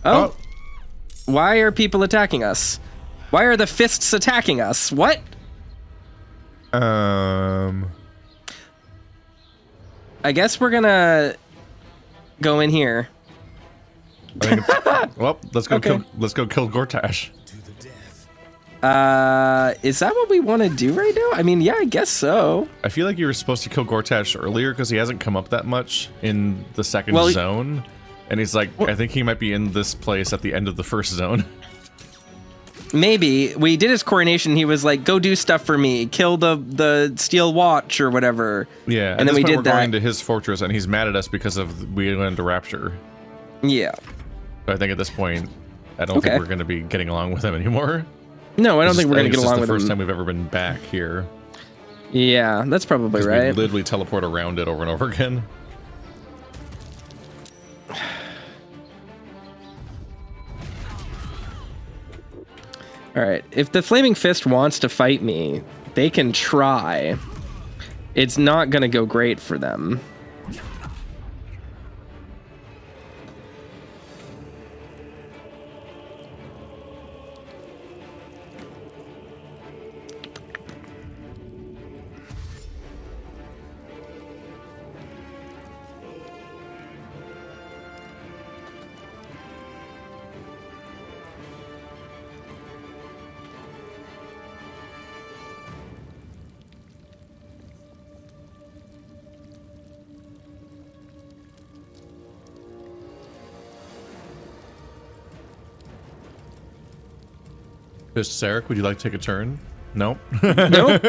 Oh. Why are people attacking us? Why are the fists attacking us? What? I guess we're gonna go in here. Well, let's go kill Gortash. Is that what we want to do right now? I mean, yeah, I guess so. I feel like you were supposed to kill Gortash earlier because he hasn't come up that much in the second zone. And he's like, I think he might be in this place at the end of the first zone. Maybe. We did his coronation. He was like, go do stuff for me. Kill the steel watch or whatever. Yeah, and then we did that. We're going to his fortress and he's mad at us because of we went into Rapture. Yeah. So I think at this point, I don't think we're going to be getting along with him anymore. No, I don't think we're going to get along with him. It's the first time we've ever been back here. Yeah, that's probably right. We literally teleport around it over and over again. All right, if the Flaming Fist wants to fight me, they can try. It's not going to go great for them. Just Sarek, would you like to take a turn? Nope. Nope.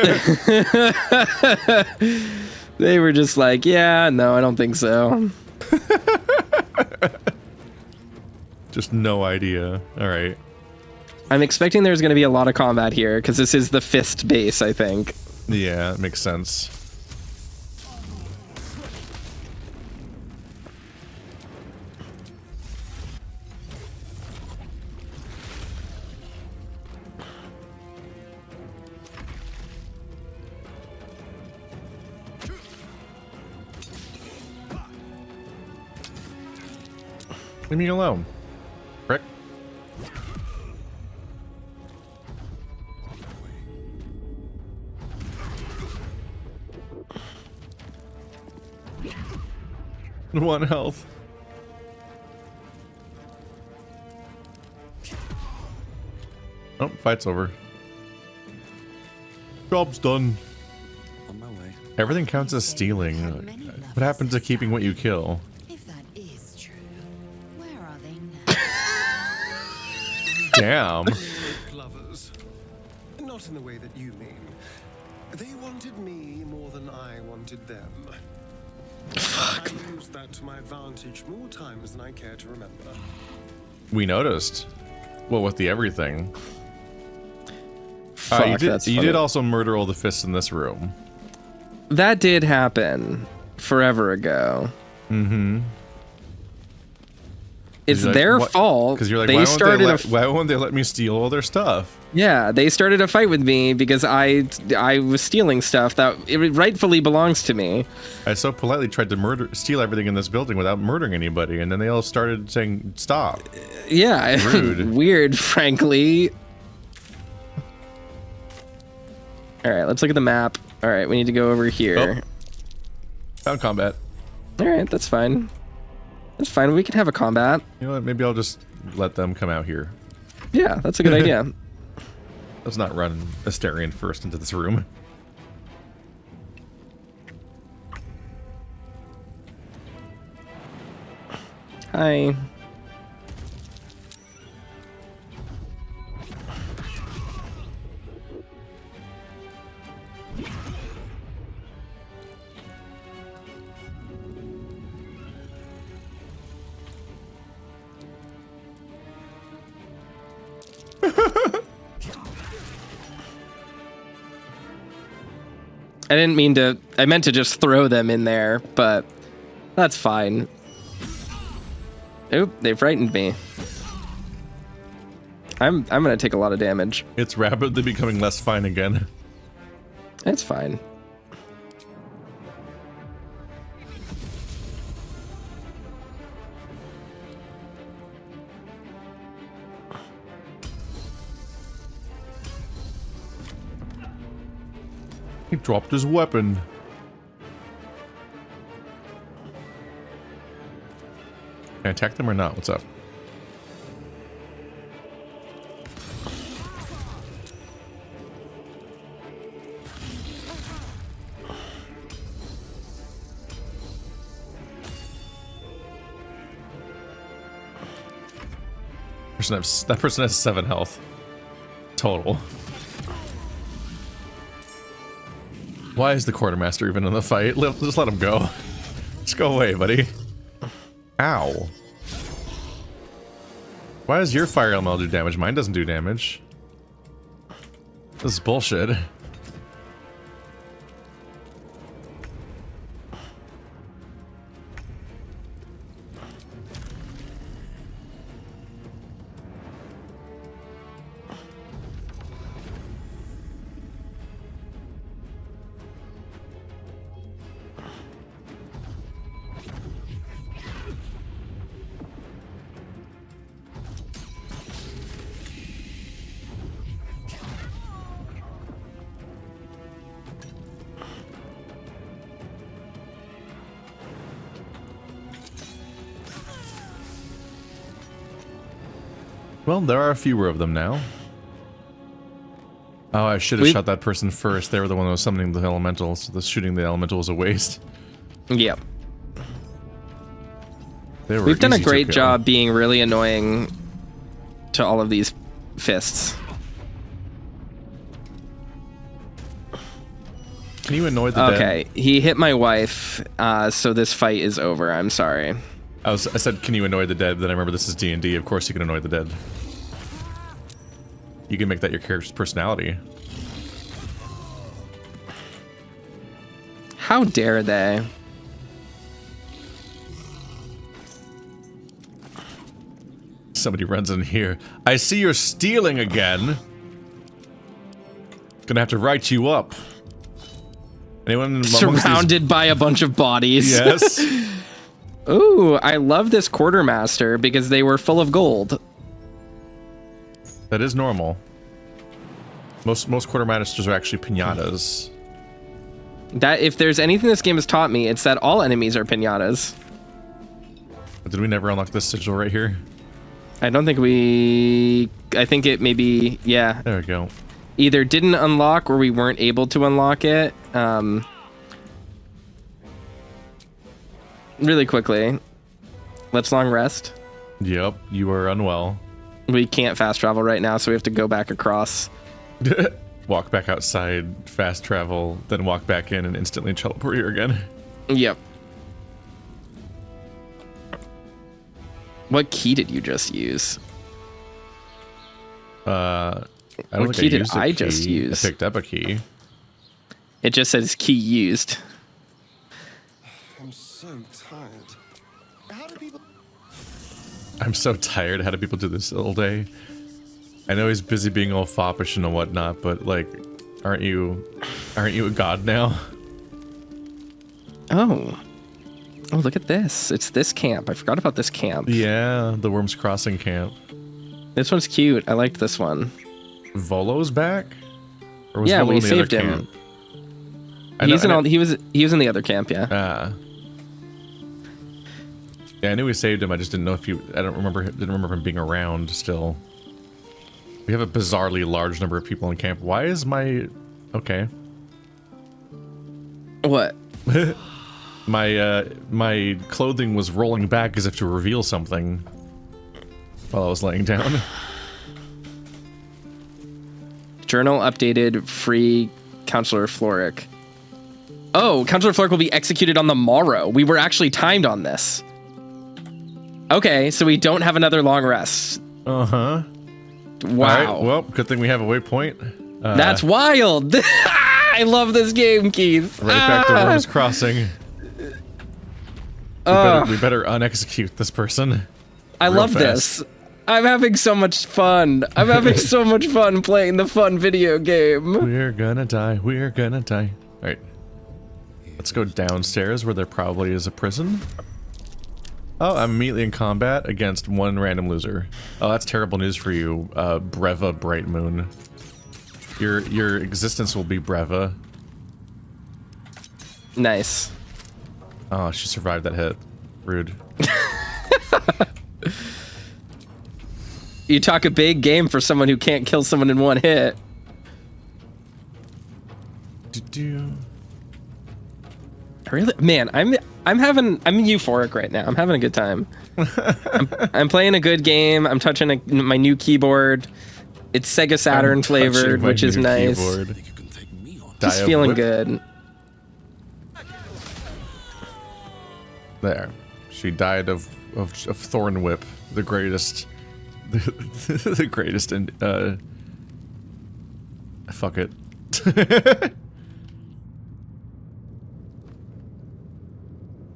They were just like, yeah, no, I don't think so. Just no idea. All right. I'm expecting there's going to be a lot of combat here because this is the fist base, I think. Yeah, it makes sense. Leave me alone, Rick. One health. Oh, fight's over. Job's done. On my way. Everything counts as stealing. What happens to keeping what you kill? Damn. Lovers. Not in the way that you mean. They wanted me more than I wanted them. Fuck. I used that to my advantage more times than I care to remember. We noticed. Well, with the everything. Fuck, you did also murder all the fists in this room. That did happen forever ago. Mm-hmm. It's their fault. Because you're like, why won't they let me steal all their stuff? Yeah, they started a fight with me because I was stealing stuff that it rightfully belongs to me. I so politely tried to steal everything in this building without murdering anybody, and then they all started saying, stop. Yeah, rude. Weird, frankly. All right, let's look at the map. All right, we need to go over here. Oh. Found combat. All right, that's fine. That's fine. We can have a combat. You know what? Maybe I'll just let them come out here. Yeah, that's a good idea. Let's not run Asterion first into this room. Hi. I didn't mean to, I meant to just throw them in there, but that's fine. Oop, they frightened me. I'm gonna take a lot of damage. It's rapidly becoming less fine again. It's fine. He dropped his weapon. Can I attack them or not? What's up? That person has 7 health. Total. Why is the quartermaster even in the fight? Just let him go. Just go away, buddy. Ow. Why does your fire elemental do damage? Mine doesn't do damage. This is bullshit. Well, there are fewer of them now. Oh, I should have shot that person first. They were the one that was summoning the elementals. So the shooting the elemental was a waste. Yep. We've done a great job being really annoying to all of these fists. Can you annoy the dead? Okay, he hit my wife, so this fight is over. I'm sorry. I said, can you annoy the dead? Then I remember this is D&D. Of course you can annoy the dead. You can make that your character's personality. How dare they? Somebody runs in here. I see you're stealing again. Gonna have to write you up. Anyone surrounded by a bunch of bodies? Yes. Ooh, I love this quartermaster because they were full of gold. That is normal. Most quartermasters are actually piñatas. That if there's anything this game has taught me, it's that all enemies are piñatas. Did we never unlock this sigil right here? I don't think we... I think it maybe... Yeah. There we go. Either didn't unlock or we weren't able to unlock it. Really quickly. Let's long rest. Yep, you are unwell. We can't fast travel right now, so we have to go back across. Walk back outside, fast travel, then walk back in and instantly teleport here again. Yep. What key did you just use? What key did I just use? I picked up a key. It just says key used. I'm so tired. How do people... I'm so tired. How do people do this all day? I know he's busy being all foppish and whatnot, but like, aren't you a god now? Oh, look at this. It's this camp. I forgot about this camp. Yeah, the Wyrm's Crossing camp. This one's cute. I liked this one. Volo's back? Or was yeah, Volo we in the saved other him. Camp? He was in the other camp, yeah. Yeah, I knew we saved him. I just didn't know if he. Didn't remember him being around still. We have a bizarrely large number of people in camp. Why is my... Okay. What? My clothing was rolling back as if to reveal something while I was laying down. Journal updated. Free Counselor Florrick. Oh, Counselor Florrick will be executed on the morrow. We were actually timed on this. Okay, so we don't have another long rest. Uh-huh. Wow. All right, well, good thing we have a waypoint. That's wild. I love this game, Keith. Right back to Wyrm's Crossing. We better unexecute this person. I love this. I'm having so much fun. I'm having so much fun playing the fun video game. We're gonna die. We're gonna die. All right. Let's go downstairs where there probably is a prison. Oh, I'm immediately in combat against one random loser. Oh, that's terrible news for you, Breva Bright Moon. Your existence will be Breva. Nice. Oh, she survived that hit. Rude. You talk a big game for someone who can't kill someone in one hit. Really, man, I'm euphoric right now. I'm having a good time. I'm playing a good game. I'm touching my new keyboard. It's Sega Saturn flavored, which is nice. Just feeling good. There, she died of Thorn Whip, the greatest, the greatest. And fuck it.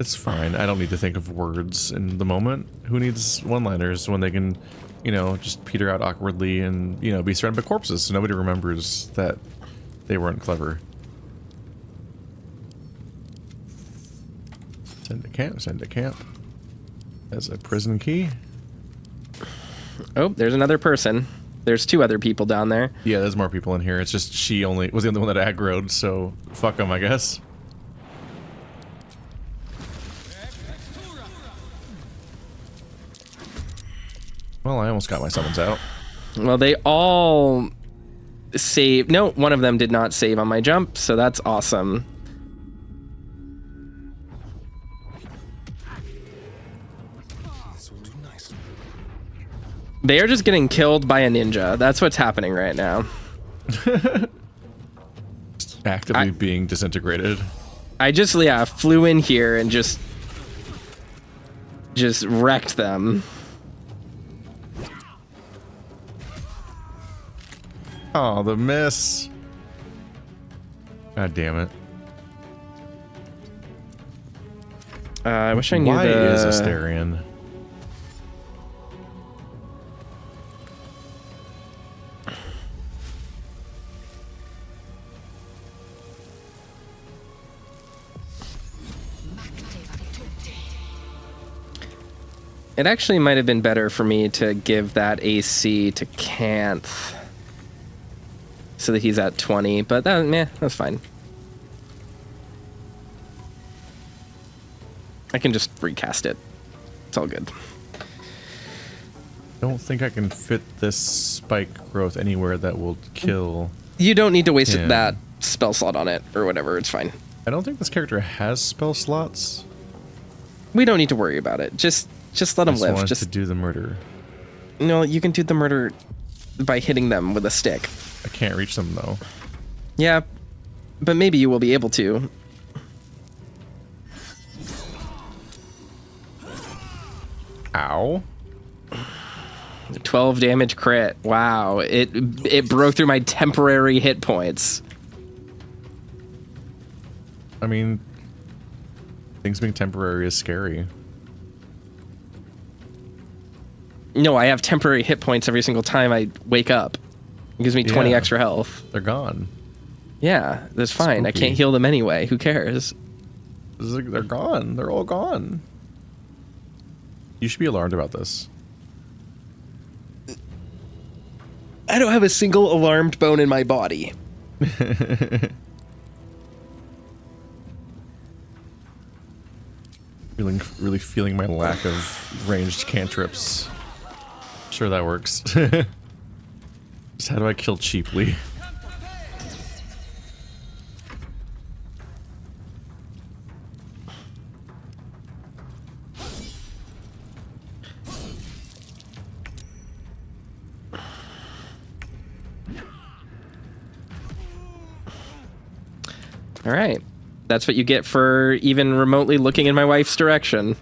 It's fine. I don't need to think of words in the moment. Who needs one-liners when they can, you know, just peter out awkwardly and, you know, be surrounded by corpses so nobody remembers that they weren't clever. Send to camp, send to camp. As a prison key. Oh, there's another person. There's 2 other people down there. Yeah, there's more people in here. It's just she only was the only one that aggroed, so fuck them, I guess. Well, I almost got my summons out. Well, they all saved. No, one of them did not save on my jump, so that's awesome. They are just getting killed by a ninja. That's what's happening right now. Actively being disintegrated. I just, yeah, flew in here and just wrecked them. Oh, the miss. God damn it. I wish I knew Why is Asterion? It actually might have been better for me to give that AC to Canth so that he's at 20, but that's fine. I can just recast it. It's all good. I don't think I can fit this spike growth anywhere that will kill. You don't need to waste that spell slot on it or whatever. It's fine. I don't think this character has spell slots. We don't need to worry about it. Just let him live. Just to do the murder. No, you can do the murder by hitting them with a stick. I can't reach them though. Yeah, but maybe you will be able to. Ow. 12 damage crit. Wow. It broke through my temporary hit points. I mean, things being temporary is scary. No, I have temporary hit points every single time I wake up. It gives me 20 extra health. They're gone. Yeah, that's fine. Spooky. I can't heal them anyway. Who cares? They're gone. They're all gone. You should be alarmed about this. I don't have a single alarmed bone in my body. Really feeling my lack of ranged cantrips. Sure, that works. Just how do I kill cheaply? All right. That's what you get for even remotely looking in my wife's direction.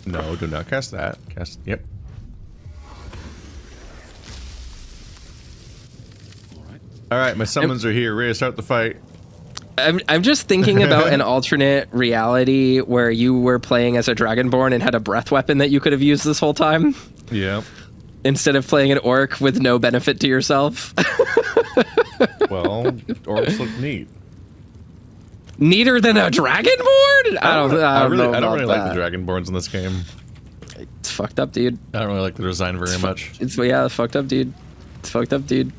No, do not cast that. Cast, yep. Alright, my summons are here. Ready to start the fight. I'm just thinking about an alternate reality where you were playing as a Dragonborn and had a breath weapon that you could have used this whole time. Yeah. Instead of playing an orc with no benefit to yourself. Well, orcs look neat. Neater than a dragonborn? I don't know I don't about really like that. the dragonborns in this game. It's fucked up, dude. I don't really like the design very much. It's fucked up, dude. It's fucked up, dude.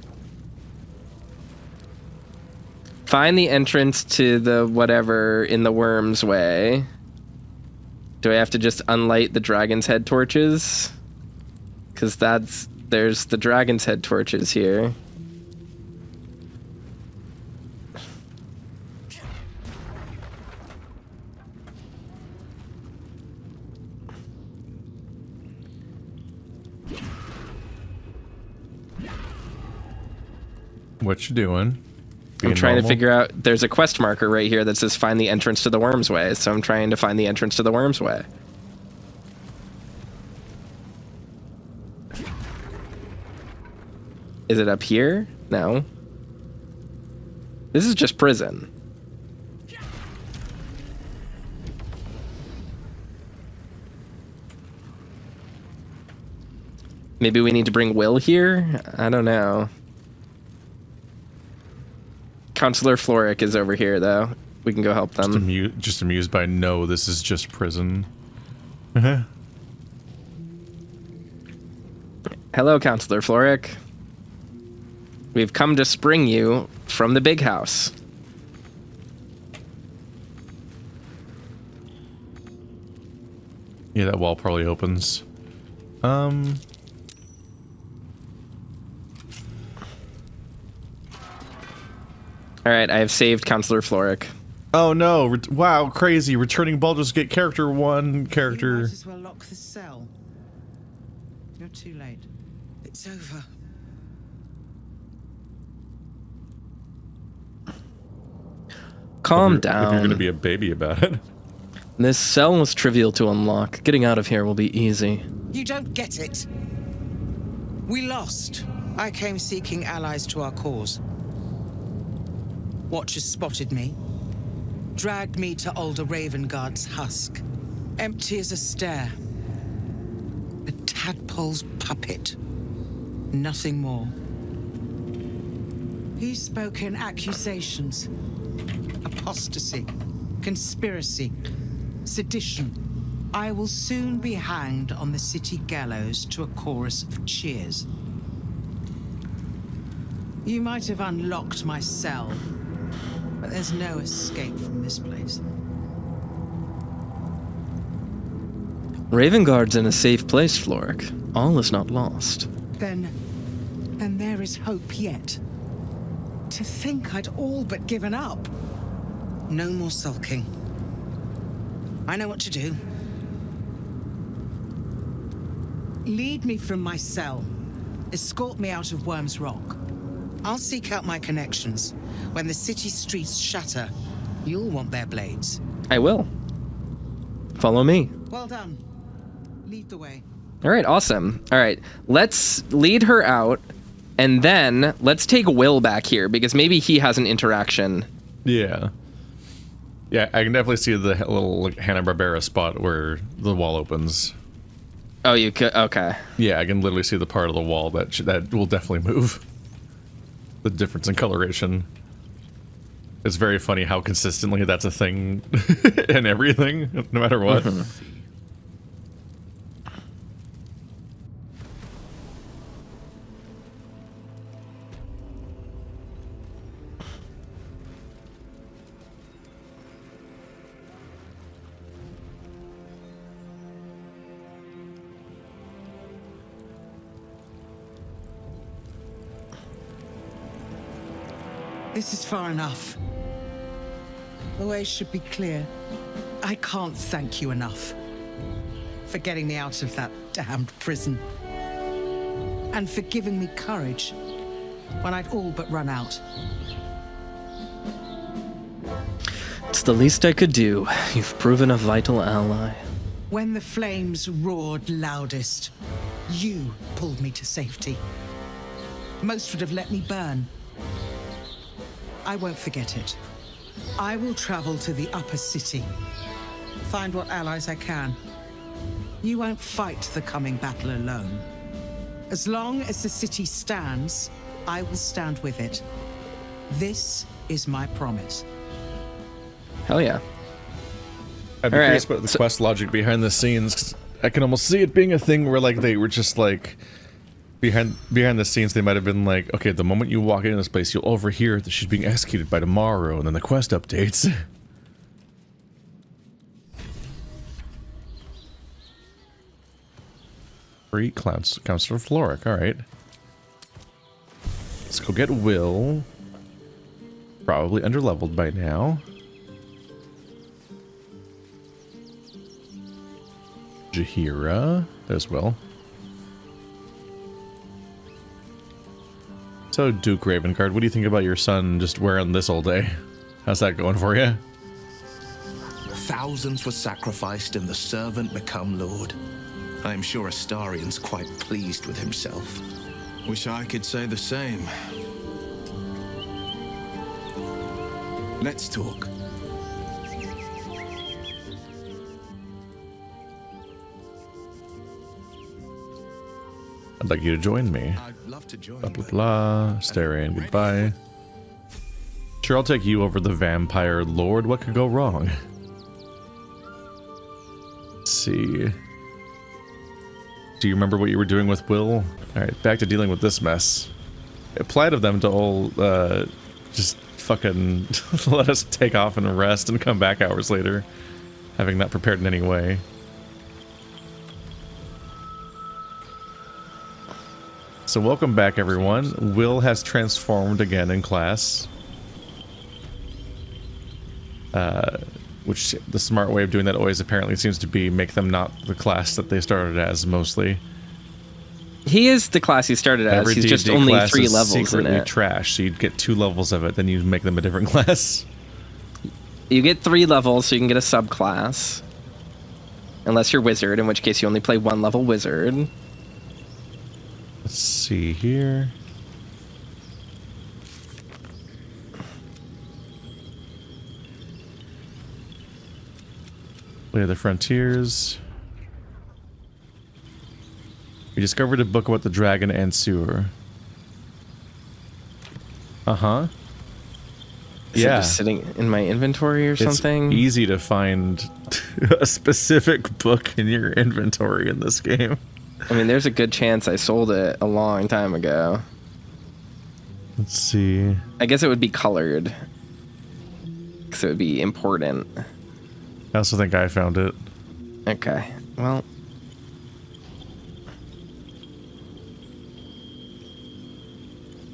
Find the entrance to the whatever in the Wyrmway. Do I have to just unlight the dragon's head torches? Because there's the dragon's head torches here. What you doing? I'm trying to figure out, there's a quest marker right here that says find the entrance to the Wyrmway, so I'm trying to find the entrance to the Wyrmway. Is it up here? No. This is just prison. Maybe we need to bring Will here? I don't know. Counselor Florrick is over here, though. We can go help them. Just amused by no, this is just prison. Hello, Counselor Florrick. We've come to spring you from the big house. Yeah, that wall probably opens. All right, I have saved Counselor Florrick. Oh no! Wow, crazy! Returning Baldur's Gate character one character. You might as well lock the cell. You're too late. It's over. Calm If down. you're gonna be a baby about it. This cell was trivial to unlock. Getting out of here will be easy. You don't get it. We lost. I came seeking allies to our cause. Watchers spotted me, dragged me to Older Ravenguard's husk, empty as a stare. A tadpole's puppet. Nothing more. He spoke in accusations. Apostasy, conspiracy, sedition. I will soon be hanged on the city gallows to a chorus of cheers. You might have unlocked my cell, but there's no escape from this place. Ravenguard's in a safe place, Florrick. All is not lost. Then there is hope yet. To think I'd all but given up. No more sulking. I know what to do. Lead me from my cell. Escort me out of Wyrm's Rock. I'll seek out my connections. When the city streets shatter, you'll want their blades. I will. Follow me. Well done. Lead the way. All right, awesome. All right, let's lead her out, and then let's take Will back here, because maybe he has an interaction. Yeah. Yeah, I can definitely see the little like, Hanna-Barbera spot where the wall opens. Oh, you could? Okay. Yeah, I can literally see the part of the wall that will definitely move. The difference in coloration. It's very funny how consistently that's a thing in everything, no matter what. This is far enough. The way should be clear. I can't thank you enough for getting me out of that damned prison. And for giving me courage when I'd all but run out. It's the least I could do. You've proven a vital ally. When the flames roared loudest, you pulled me to safety. Most would have let me burn. I won't forget it. I will travel to the upper city. Find what allies I can. You won't fight the coming battle alone. As long as the city stands, I will stand with it. This is my promise. Hell yeah. I'd be All curious right, about the quest logic behind the scenes. 'Cause I can almost see it being a thing where like they were just like behind the scenes. They might have been like, okay, the moment you walk into this place, you'll overhear that she's being executed by tomorrow, and then the quest updates. Free Counselor Florrick. All right. Let's go get Will. Probably underleveled by now. Jahira. There's Will. So, Duke Ravenguard, what do you think about your son just wearing this all day? How's that going for you? Thousands were sacrificed and the servant become lord. I'm sure Astarian's quite pleased with himself. Wish I could say the same. Let's talk. I'd like you to join me. I'd love to join. Blah, blah, blah. Astarian, goodbye. Sure, I'll take you over the vampire lord. What could go wrong? Let's see. Do you remember what you were doing with Will? Alright, back to dealing with this mess. It polite of them to all, just fucking let us take off and rest and come back hours later, having not prepared in any way. So welcome back, everyone. Will has transformed again in class. Which the smart way of doing that always apparently seems to be make them not the class that they started as, mostly. He is the class he started as. Every He's D&D just only class 3 is levels in secretly it. trash, so you'd get 2 levels of it, then you make them a different class. You get 3 levels, so you can get a subclass. Unless you're wizard, in which case you only play 1 level wizard. Let's see here. Way of the Frontiers. We discovered a book about the dragon Ansur. Uh-huh. Is it Yeah. just sitting in my inventory or something? It's easy to find a specific book in your inventory in this game. I mean, there's a good chance I sold it a long time ago. Let's see. I guess it would be colored. Because it would be important. I also think I found it. Okay, well...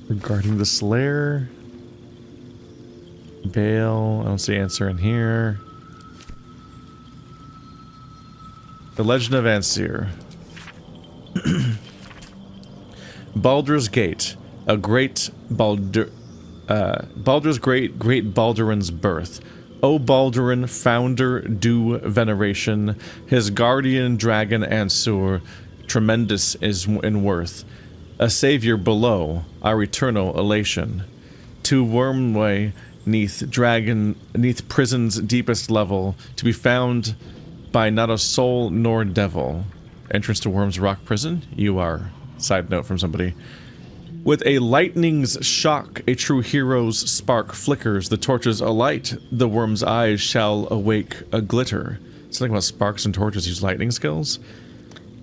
Regarding the Slayer. Bale. I don't see answer in here. The Legend of Ansur. Baldur's Gate. A great Baldur's great Balduran's birth. O Balduran, founder, due veneration, his guardian dragon Ansur, tremendous is in worth. A savior below, our eternal elation. To Wyrmway, neath prison's deepest level, to be found by not a soul nor devil. Entrance to Wyrm's rock prison? You are. Side note from somebody. With a lightning's shock, a true hero's spark flickers, the torches alight, the Wyrm's eyes shall awake a glitter. Something about sparks and torches use lightning skills?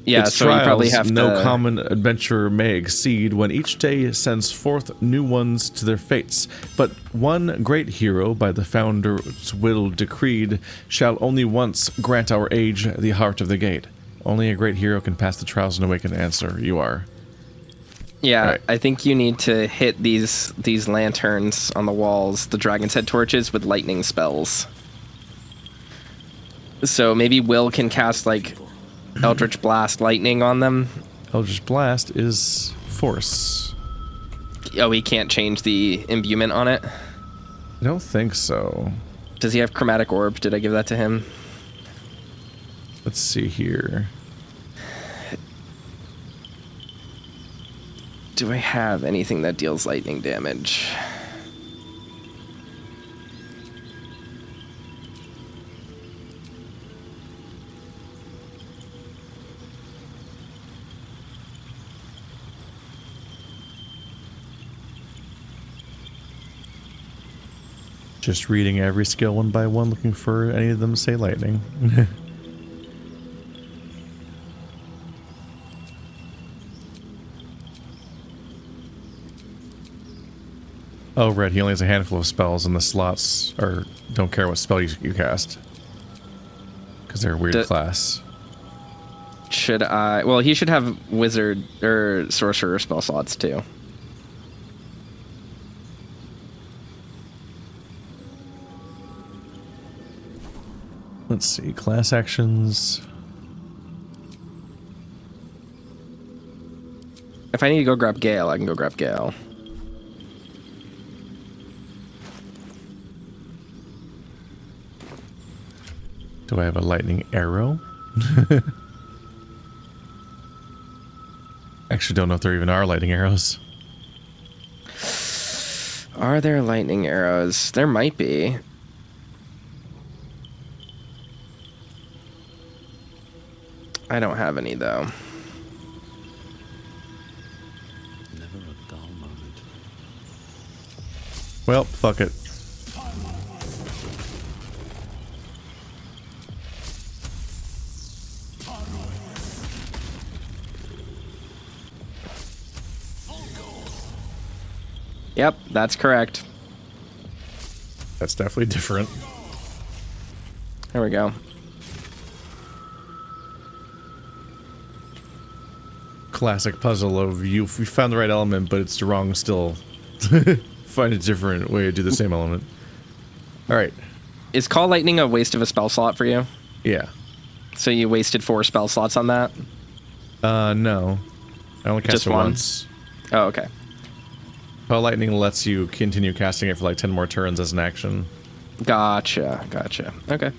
Yeah, Its so you probably trials have no to... common adventurer may exceed when each day sends forth new ones to their fates. But one great hero, by the founder's will decreed, shall only once grant our age the heart of the gate. Only a great hero can pass the trials and awaken Ansur. You are. Yeah, Right. I think you need to hit these lanterns on the walls, the dragon's head torches, with lightning spells. So maybe Will can cast, like, Eldritch Blast lightning on them. Eldritch Blast is force. Oh, he can't change the imbuement on it? I don't think so. Does he have Chromatic Orb? Did I give that to him? Let's see here. Do I have anything that deals lightning damage? Just reading every skill one by one, looking for any of them to say lightning. Oh, right, he only has a handful of spells, and the slots don't care what spell you cast. Because they're a weird class. Should I... Well, he should have wizard or sorcerer spell slots, too. Let's see, class actions. If I need to go grab Gale, I can go grab Gale. Do I have a lightning arrow? Actually, don't know if there even are lightning arrows. Are there lightning arrows? There might be. I don't have any, though. Never a dull moment. Well, fuck it. Yep, that's correct. That's definitely different. There we go. Classic puzzle of you found the right element, but it's wrong still. Find a different way to do the same element. Alright. Is Call Lightning a waste of a spell slot for you? Yeah. So you wasted 4 spell slots on that? No. I only cast Just it one? once. Oh, okay. Call Lightning lets you continue casting it for like 10 more turns as an action. Gotcha. Okay.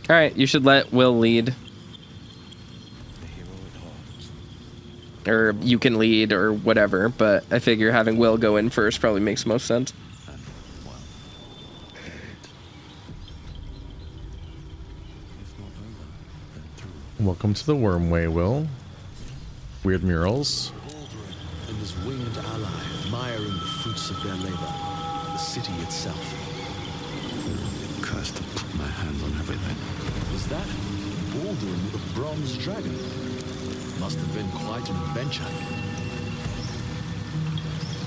Alright, you should let Will lead. Or you can lead or whatever, but I figure having Will go in first probably makes most sense. Welcome to the Wyrmway, Will. Weird murals. Baldur and his winged ally admiring the fruits of their labor, the city itself. Cursed to put my hands on everything. Was that Baldur with a bronze dragon? Must have been quite an adventure.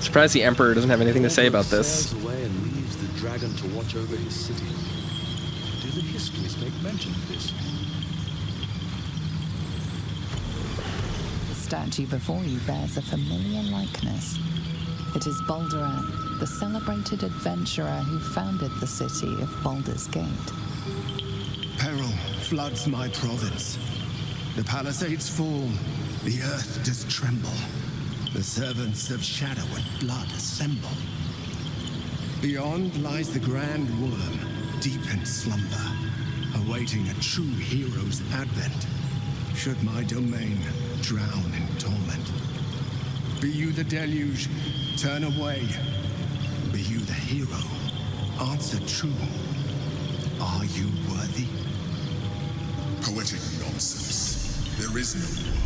Surprised the Emperor doesn't have anything to say about Baldur this. sails away and leaves the dragon to watch over his city. Do the histories make mention of this? The statue before you bears a familiar likeness. It is Balduran, the celebrated adventurer who founded the city of Baldur's Gate. Peril floods my province. The palisades fall, the earth does tremble. The servants of shadow and blood assemble. Beyond lies the grand Wyrm, deep in slumber, awaiting a true hero's advent, should my domain drown in torment. Be you the deluge, turn away. Be you the hero, answer true. Are you worthy? Poetic nonsense. There is no war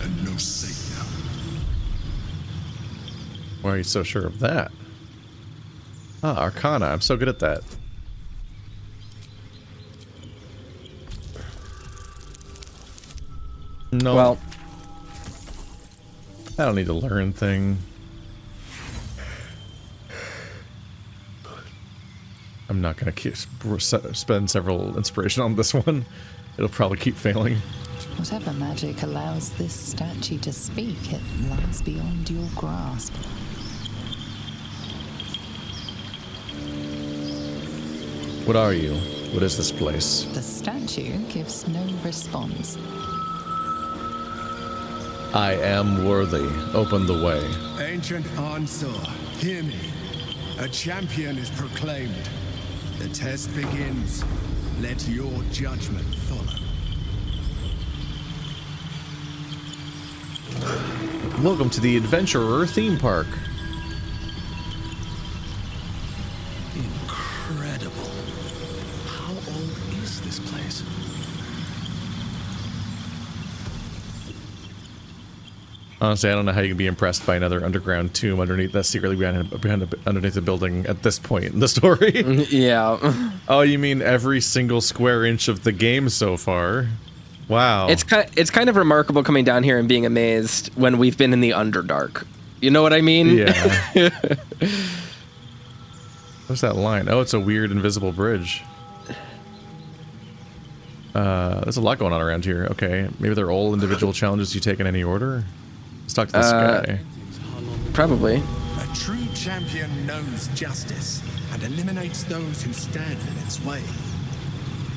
and no savior. Why are you so sure of that? Ah, Arcana. I'm so good at that. No. Well, I don't need to learn anything. I'm not going to spend several inspiration on this one. It'll probably keep failing. Whatever magic allows this statue to speak, it lies beyond your grasp. What are you? What is this place? The statue gives no response. I am worthy. Open the way. Ancient Ansur, hear me. A champion is proclaimed. The test begins. Let your judgment follow. Welcome to the Adventurer theme park. Incredible. How old is this place? Honestly, I don't know how you can be impressed by another underground tomb underneath that's secretly behind underneath the building at this point in the story. Yeah. Oh, you mean every single square inch of the game so far? Wow. It's kind of remarkable coming down here and being amazed when we've been in the Underdark. You know what I mean? Yeah. What's that line? Oh, it's a weird invisible bridge. There's a lot going on around here. Okay, maybe they're all individual challenges you take in any order. Let's talk to this guy. Probably. A true champion knows justice and eliminates those who stand in its way.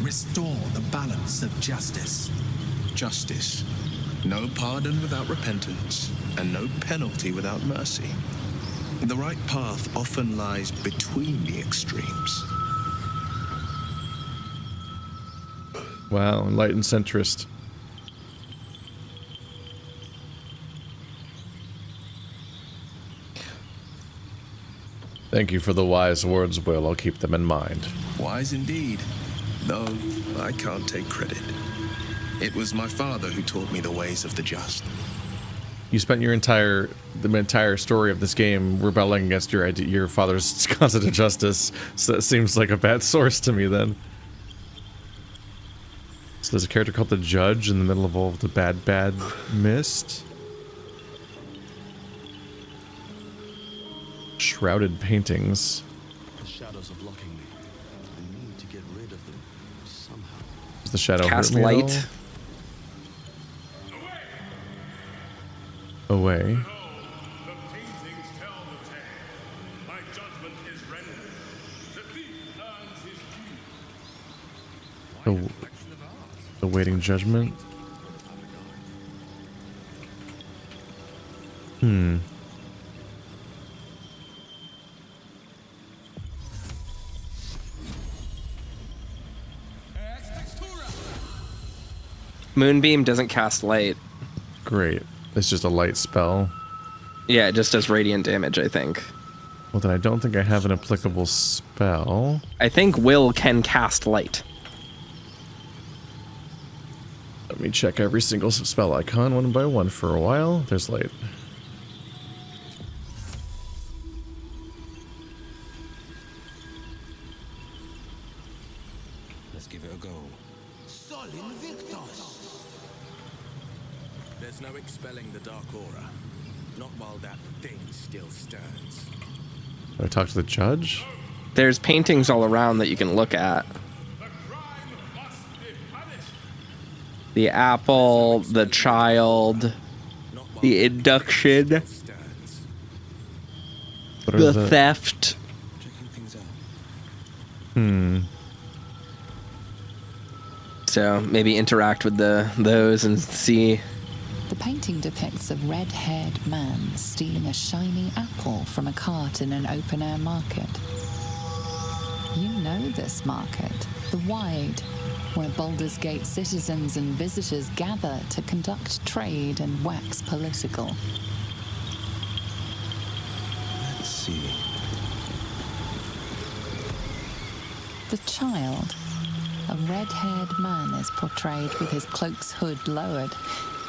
Restore the balance of justice. Justice. No pardon without repentance, and no penalty without mercy. The right path often lies between the extremes. Wow, enlightened centrist. Thank you for the wise words, Will. I'll keep them in mind. Wise indeed, though I can't take credit. It was my father who taught me the ways of the just. You spent the entire story of this game rebelling against your father's concept of justice, so that seems like a bad source to me then. So there's a character called the Judge in the middle of all of the bad mist. Shrouded paintings. The shadows are blocking me. I need to get rid of them somehow. Does the shadow Cast hurt me light. at all? Away. The paintings tell the tale. My judgment is rendered. The thief earns his due. Awaiting judgment. Moonbeam doesn't cast light. Great. It's just a light spell. Yeah, it just does radiant damage, I think. Well, then I don't think I have an applicable spell. I think Will can cast light. Let me check every single spell icon one by one for a while. There's light. Let's give it a go. There's no expelling the dark aura. Not while that thing still stands. Do I talk to the Judge? There's paintings all around that you can look at. The apple, the child, the induction, the theft. So maybe interact with those and see. The painting depicts a red-haired man stealing a shiny apple from a cart in an open-air market. You know this market, the Wide, where Baldur's Gate citizens and visitors gather to conduct trade and wax political. Let's see. The child, a red-haired man, is portrayed with his cloak's hood lowered,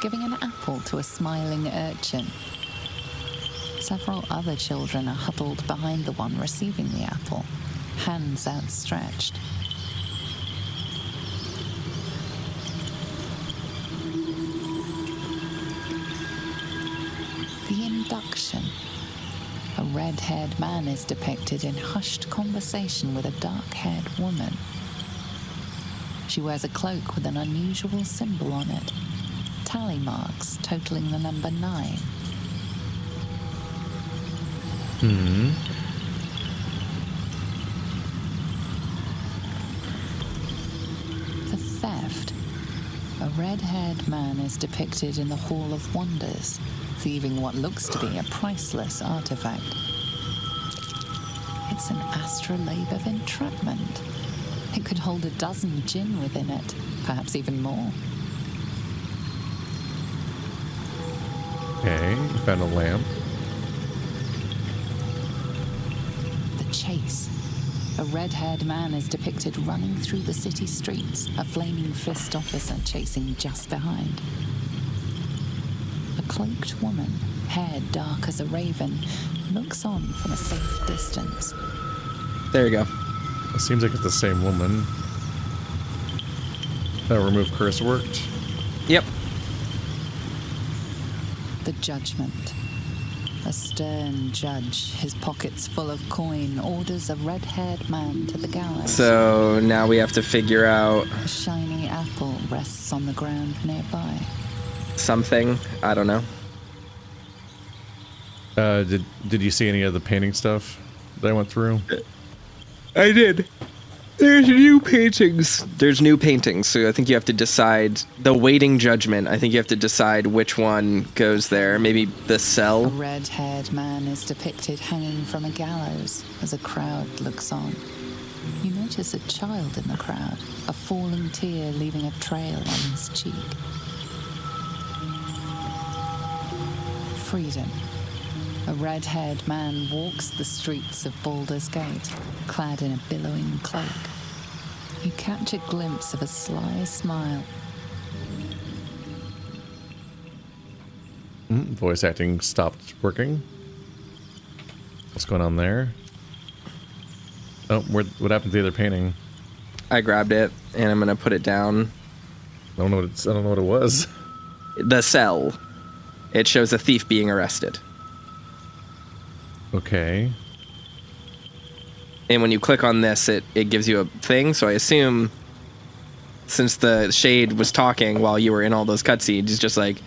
giving an apple to a smiling urchin. Several other children are huddled behind the one receiving the apple, hands outstretched. The induction. A red-haired man is depicted in hushed conversation with a dark-haired woman. She wears a cloak with an unusual symbol on it. Tally marks totaling the number 9. The theft. A red-haired man is depicted in the Hall of Wonders, thieving what looks to be a priceless artifact. It's an astrolabe of entrapment. It could hold a dozen djinn within it, perhaps even more. Okay, you found a lamp. The chase. A red-haired man is depicted running through the city streets, a flaming fist officer chasing just behind. A cloaked woman, hair dark as a raven, looks on from a safe distance. There you go. It seems like it's the same woman. Remove curse worked. Yep. The judgment. A stern judge, his pockets full of coin, orders a red-haired man to the gallows. So now we have to figure out A shiny apple rests on the ground nearby. something. I don't know. Did you see any of the painting stuff that I went through? I did. There's new paintings. There's new paintings, so I think you have to decide the waiting judgment. I think you have to decide which one goes there. Maybe the A cell. red-haired man is depicted hanging from a gallows as a crowd looks on. You notice a child in the crowd, a falling tear leaving a trail on his cheek. Freedom. A red-haired man walks the streets of Baldur's Gate, clad in a billowing cloak. You catch a glimpse of a sly smile. Voice acting stopped working. What's going on there? Oh, what happened to the other painting? I grabbed it and I'm gonna put it down. I don't know what it was. The cell. It shows a thief being arrested. Okay. And when you click on this, it gives you a thing. So I assume, since the shade was talking while you were in all those cutscenes, it's just like,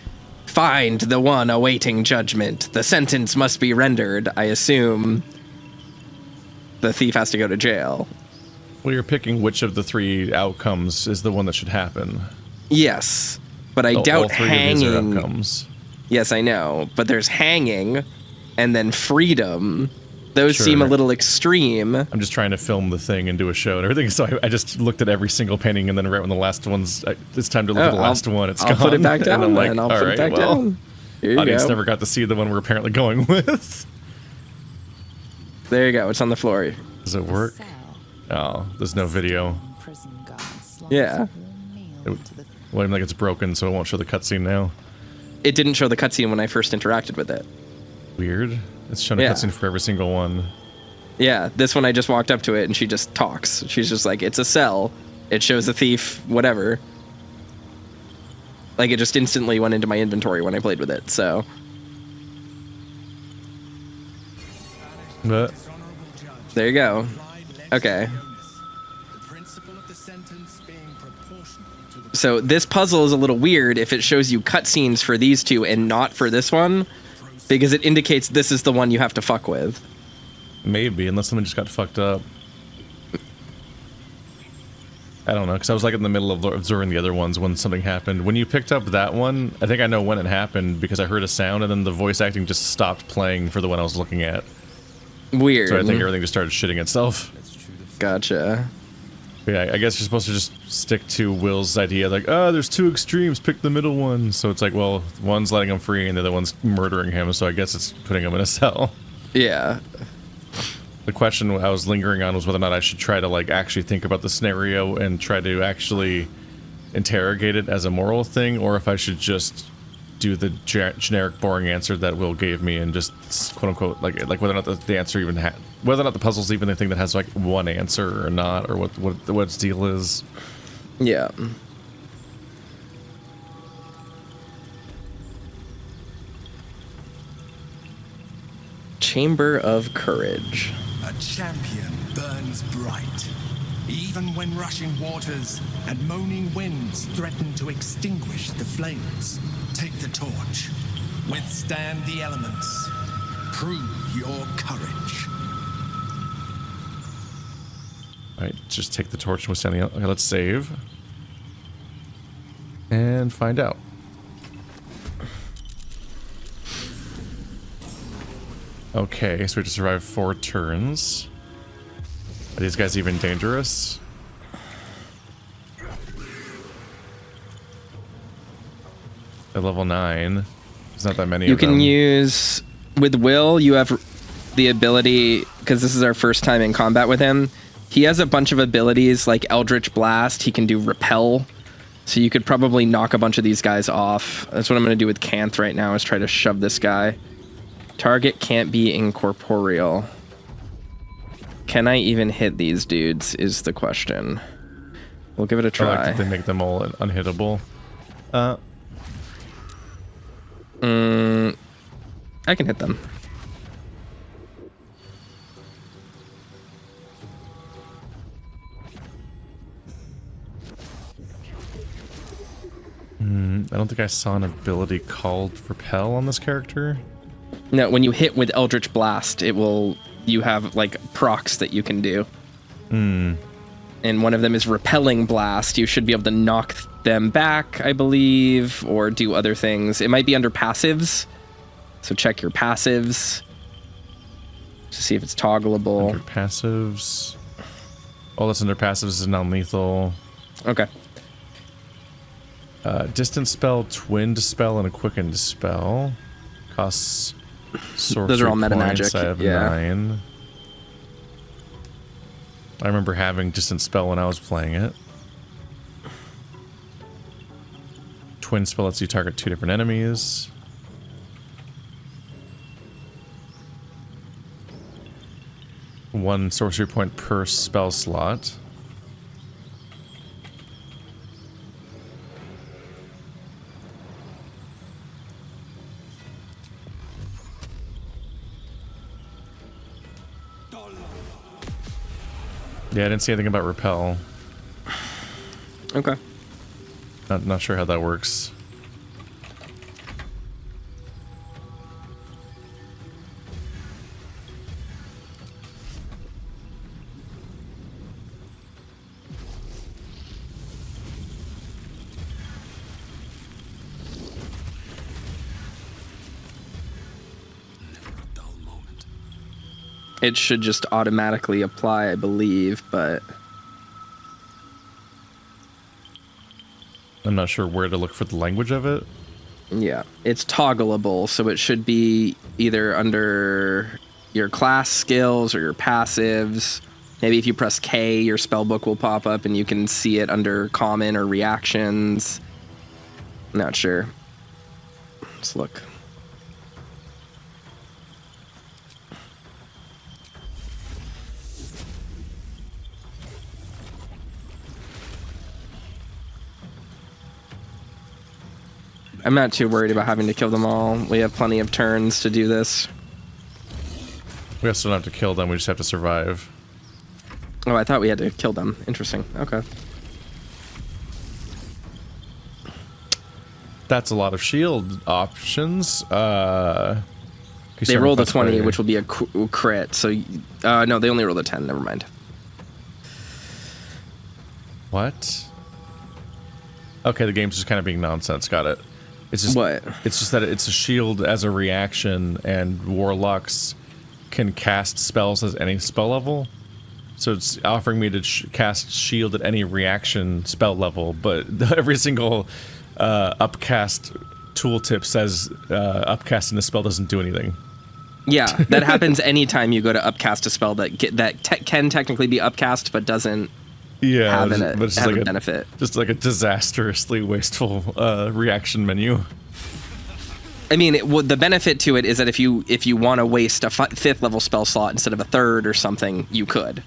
find the one awaiting judgment. The sentence must be rendered. I assume the thief has to go to jail. Well, you're picking which of the three outcomes is the one that should happen. Yes, but I doubt all three hanging. of these are outcomes. Yes, I know, but there's hanging, and then freedom. Those Sure. seem a little extreme. I'm just trying to film the thing and do a show and everything, so I just looked at every single painting, and then right when the last one's, it's time to look at the last one, it's I'll gone. put it back down, and I'm like, then. I'll all put right, it back well, down. Here you audience go. never got to see the one we're apparently going with. There you go. It's on the floor. Does it work? Oh, there's no video. Prison guard slides Yeah. a warm meal to the Well, I'm like it's broken, so it won't show the cutscene now. It didn't show the cutscene when I first interacted with it. Weird. It's showing a Yeah. cutscene for every single one. Yeah, this one I just walked up to it and she just talks. She's just like, it's a cell. It shows a thief, whatever. Like, it just instantly went into my inventory when I played with it, so. But There you go. Okay. So this puzzle is a little weird if it shows you cutscenes for these two and not for this one, because it indicates this is the one you have to fuck with. maybe, unless someone just got fucked up. I don't know, because I was like in the middle of observing the other ones when something happened. When you picked up that one, I think I know when it happened because I heard a sound and then the voice acting just stopped playing for the one I was looking at. Weird. So I think everything just started shitting itself. Gotcha. But yeah, I guess you're supposed to just stick to Will's idea, like, oh, there's two extremes, pick the middle one. So it's like, well, one's letting him free and the other one's murdering him, so I guess it's putting him in a cell. Yeah. The question I was lingering on was whether or not I should try to, like, actually think about the scenario and try to actually interrogate it as a moral thing, or if I should just do the generic boring answer that Will gave me and just quote-unquote, like whether or not the answer even whether or not the puzzle's even the thing that has, like, one answer or not, or what its deal is. Yeah. Chamber of Courage. A champion burns bright, even when rushing waters and moaning winds threaten to extinguish the flames. Take the torch, withstand the elements, prove your courage. Alright, just take the torch and withstand the... Okay, let's save. And find out. Okay, so we have to survive 4 turns. Are these guys even dangerous? At level 9. There's not that many You of them. can use... With Will, you have the ability... Because this is our first time in combat with him. He has a bunch of abilities like Eldritch Blast. He can do Repel. So you could probably knock a bunch of these guys off. That's what I'm going to do with Canth right now, is try to shove this guy. Target can't be incorporeal. Can I even hit these dudes is the question. We'll give it a try. I like that they make them all unhittable. I can hit them. I don't think I saw an ability called Repel on this character. No, when you hit with Eldritch Blast, it will... You have, like, procs that you can do. And one of them is Repelling Blast. You should be able to knock them back, I believe, or do other things. It might be under passives. So check your passives to see if it's toggleable. Under passives. Oh, that's under passives is non-lethal. Okay. Distant spell, twin dispel, and a quicken dispel. Costs sorcery Those are all meta points. magic. I have 9. I remember having distant spell when I was playing it. Twin spell lets you target 2 different enemies. One sorcery point per spell slot. Yeah, I didn't see anything about repel. Okay. Not sure how that works. It should just automatically apply, I believe, but... I'm not sure where to look for the language of it. Yeah, it's toggleable, so it should be either under your class skills or your passives. Maybe if you press K, your spellbook will pop up and you can see it under common or reactions. Not sure. Let's look. I'm not too worried about having to kill them all. We have plenty of turns to do this. We also don't have to kill them, we just have to survive. Oh, I thought we had to kill them. Interesting. Okay. That's a lot of shield options. They rolled a 20, which will be a crit. So, no, they only rolled a 10. Never mind. What? Okay, the game's just kind of being nonsense. Got it. It's just what? It's just that it's a shield as a reaction, and warlocks can cast spells as any spell level. So it's offering me to cast shield at any reaction spell level, but every single upcast tooltip says upcasting the spell doesn't do anything. Yeah, that happens anytime you go to upcast a spell that can technically be upcast, but doesn't. Yeah, but it's just like a benefit. Just like a disastrously wasteful reaction menu. I mean, the benefit to it is that if you want to waste a 5th level spell slot instead of a 3rd or something, you could.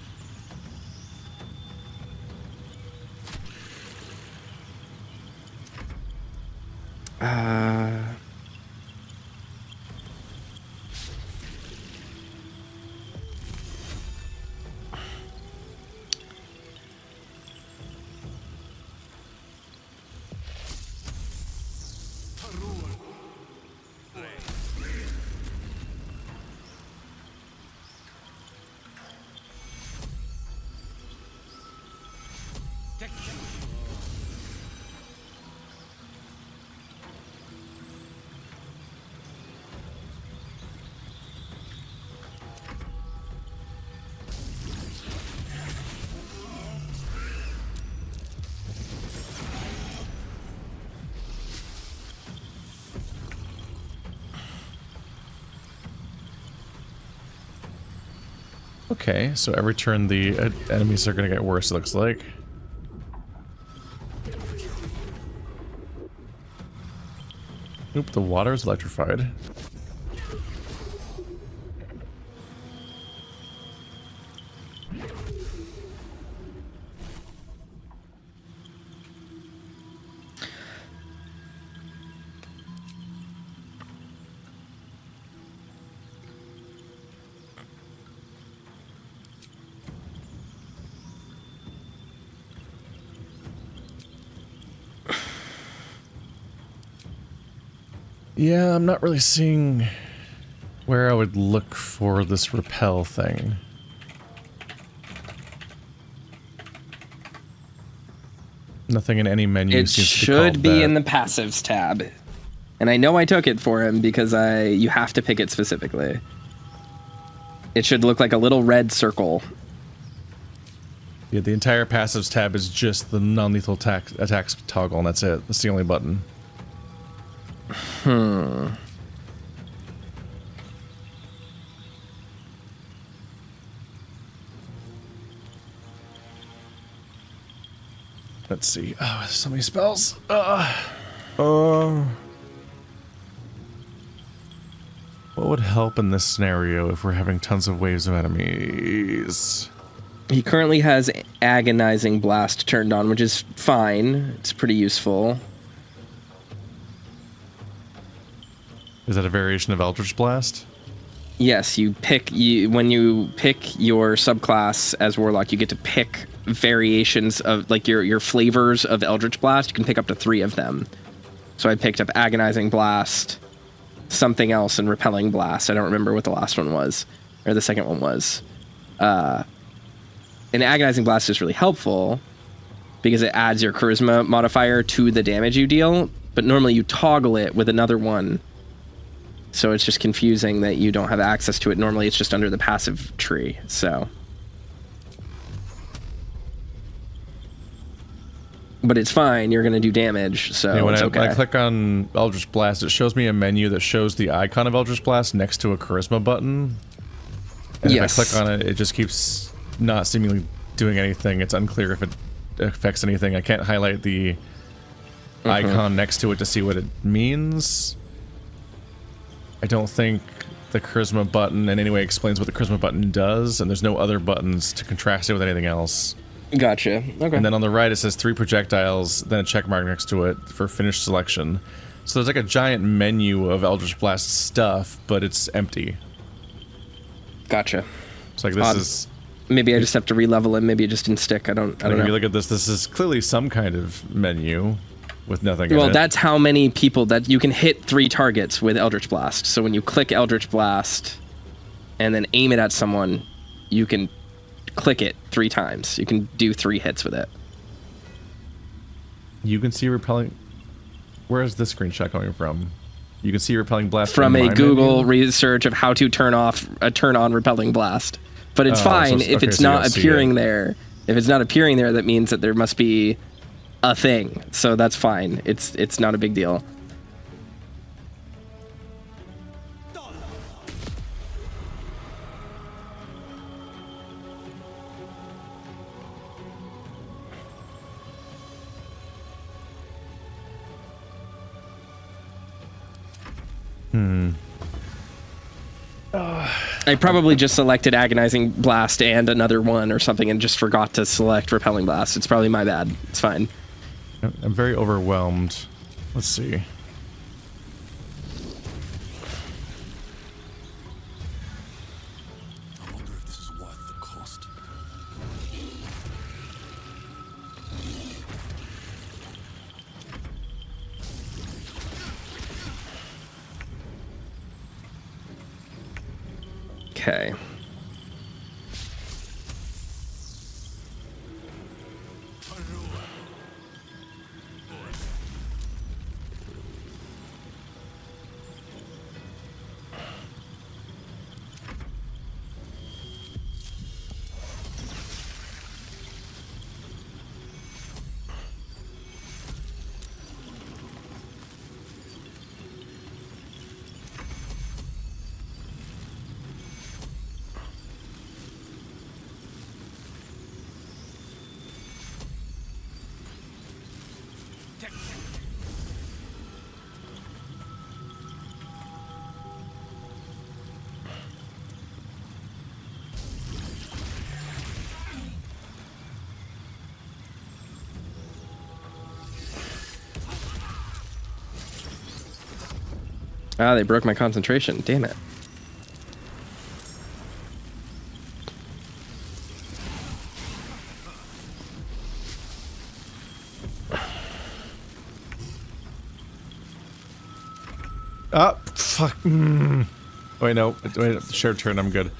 Okay, so every turn the enemies are going to get worse, it looks like. Oop, the water is electrified. Yeah, I'm not really seeing where I would look for this repel thing. Nothing in any menu It seems to should be that. in the passives tab. And I know I took it for him because you have to pick it specifically. It should look like a little red circle. Yeah, the entire passives tab is just the non-lethal attacks toggle, and that's it. That's the only button. Let's see. Oh, there's so many spells. What would help in this scenario if we're having tons of waves of enemies? He currently has Agonizing Blast turned on, which is fine. It's pretty useful. Is that a variation of Eldritch Blast? Yes, when you pick your subclass as Warlock, you get to pick variations of like your flavors of Eldritch Blast. You can pick up to 3 of them. So I picked up Agonizing Blast, something else, and Repelling Blast. I don't remember what the last one was, or the second one was. And Agonizing Blast is really helpful because it adds your Charisma modifier to the damage you deal, but normally you toggle it with another one. So it's just confusing that you don't have access to it. Normally it's just under the passive tree, so. But it's fine, you're gonna do damage, so yeah, it's okay. When I click on Eldritch Blast, it shows me a menu that shows the icon of Eldritch Blast next to a Charisma button. And yes. if I click on it, it just keeps not seemingly doing anything. It's unclear if it affects anything. I can't highlight the icon next to it to see what it means. I don't think the Charisma button in any way explains what the Charisma button does, and there's no other buttons to contrast it with anything else. Gotcha. Okay. And then on the right it says 3 projectiles, then a check mark next to it for finished selection. So there's like a giant menu of Eldritch Blast stuff, but it's empty. Gotcha. It's like this is... Maybe I just have to re-level him. Maybe it just didn't stick. I don't know. If you look at this, this is clearly some kind of menu with nothing in it. Well, that's how many people that you can hit 3 targets with Eldritch Blast. So when you click Eldritch Blast and then aim it at someone, you can click it 3 times. You can do 3 hits with it. You can see repelling... Where is this screenshot coming from? You can see repelling blast from a Google menu? research of how to turn on repelling blast. But it's fine if it's not appearing there. If it's not appearing there, that means that there must be a thing. So that's fine. It's not a big deal. I probably just selected Agonizing Blast and another one or something and just forgot to select Repelling Blast. It's probably my bad. It's fine. I'm very overwhelmed. Let's see. I wonder if this is worth the cost. Okay. Ah, they broke my concentration. Damn it. Oh, fuck. Wait, no. Wait, shared turn. I'm good.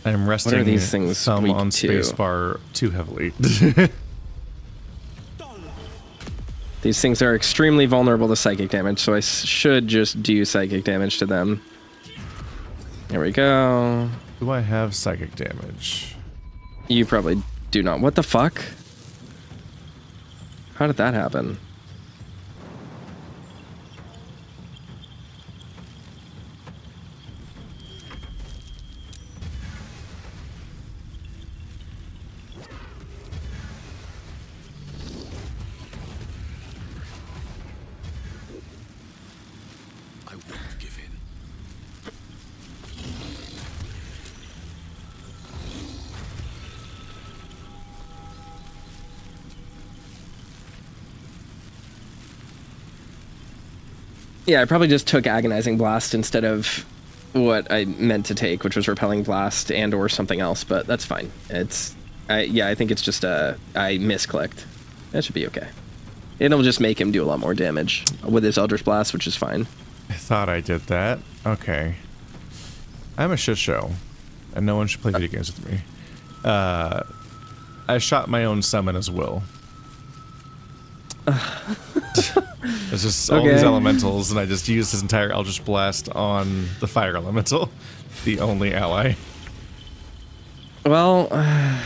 I'm resting What are these things thumb weak on to? spacebar too heavily. These things are extremely vulnerable to psychic damage, so I should just do psychic damage to them. There we go. Do I have psychic damage? You probably do not. What the fuck? How did that happen? I won't give in. Yeah, I probably just took Agonizing Blast instead of what I meant to take, which was Repelling Blast and or something else, but that's fine. I think it's just I misclicked. That should be okay. It'll just make him do a lot more damage with his Eldritch Blast, which is fine. I thought I did that. Okay. I'm a shit show, and no one should play video games with me. I shot my own summon as Will. It's just all these elementals, and I just used his entire Eldritch Blast on the fire elemental, the only ally. Well, I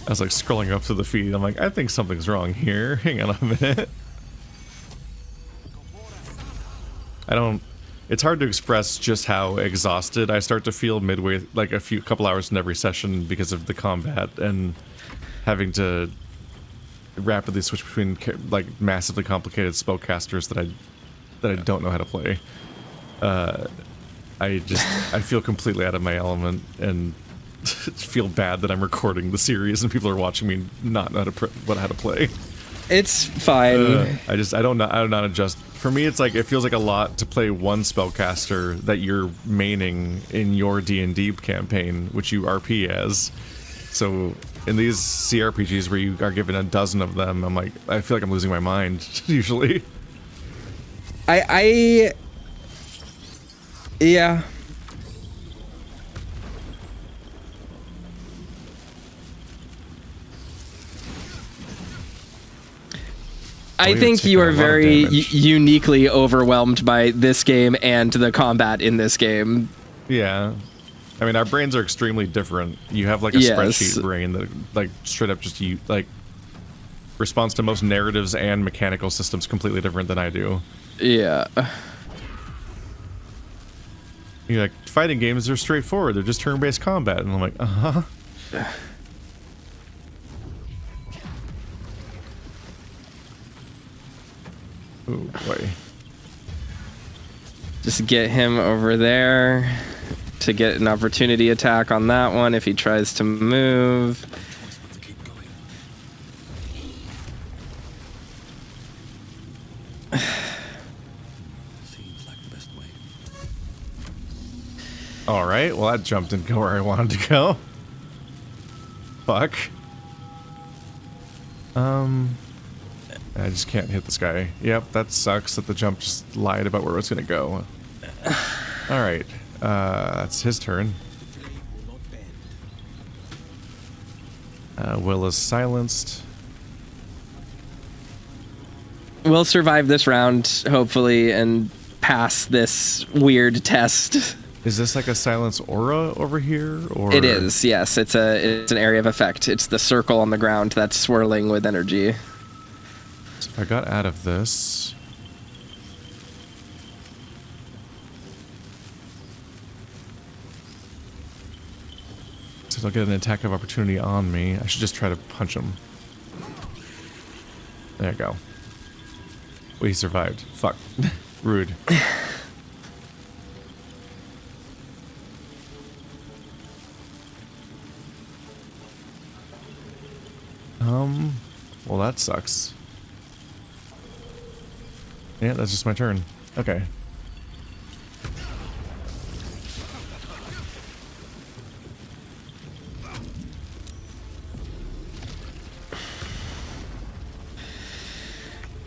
was like scrolling up to the feed. I'm like, I think something's wrong here. Hang on a minute. It's hard to express just how exhausted I start to feel midway, like couple hours in every session because of the combat and having to rapidly switch between like massively complicated spellcasters that I don't know how to play. I feel completely out of my element and feel bad that I'm recording the series and people are watching me not know how to play. it's fine. I don't know adjust. For me, it's like it feels like a lot to play one spellcaster that you're maining in your D&D campaign, which you RP as. So in these CRPGs where you are given a dozen of them, I'm like, I feel like I'm losing my mind usually. Yeah. I think you are very uniquely overwhelmed by this game and the combat in this game. Yeah. I mean, our brains are extremely different. You have like a spreadsheet brain that like straight up just responds to most narratives and mechanical systems completely different than I do. Yeah. You're like, fighting games are straightforward. They're just turn-based combat. And I'm like, uh-huh. Oh boy. Just get him over there to get an opportunity attack on that one if he tries to move. All right, well that jump didn't go where I wanted to go. Fuck. I just can't hit this guy. Yep, that sucks that the jump just lied about where it was gonna go. All right, that's his turn. Will is silenced. We'll survive this round, hopefully, and pass this weird test. Is this like a silence aura over here, or? It is, yes. It's an area of effect. It's the circle on the ground that's swirling with energy. So if I got out of this, so they'll get an attack of opportunity on me. I should just try to punch him. There you go. Well, he survived. Fuck. Rude. well, that sucks. Yeah, that's just my turn. Okay.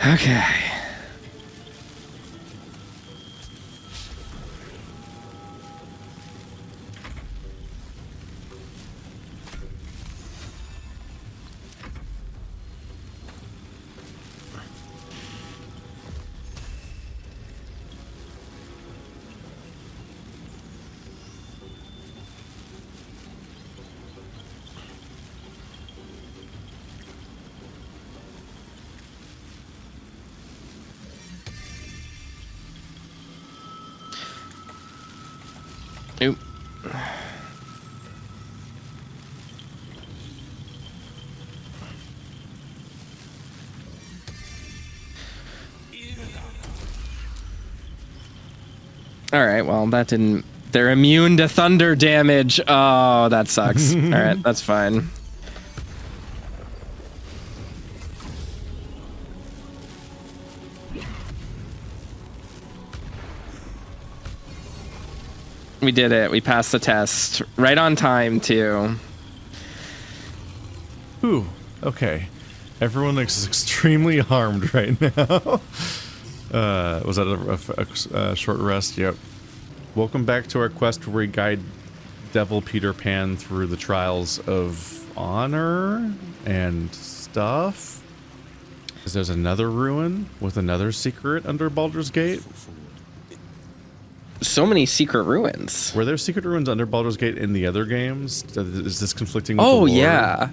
Okay. Oop. All right, well, that didn't... They're immune to thunder damage. Oh, that sucks. All right, that's fine. We did it. We passed the test. Right on time, too. Ooh, okay. Everyone is extremely harmed right now. Was that a short rest? Yep. Welcome back to our quest where we guide Devil Peter Pan through the trials of honor and stuff. Because there's another ruin with another secret under Baldur's Gate. So many secret ruins. Were there secret ruins under Baldur's Gate in the other games? Is this conflicting with the Oh, lore? yeah.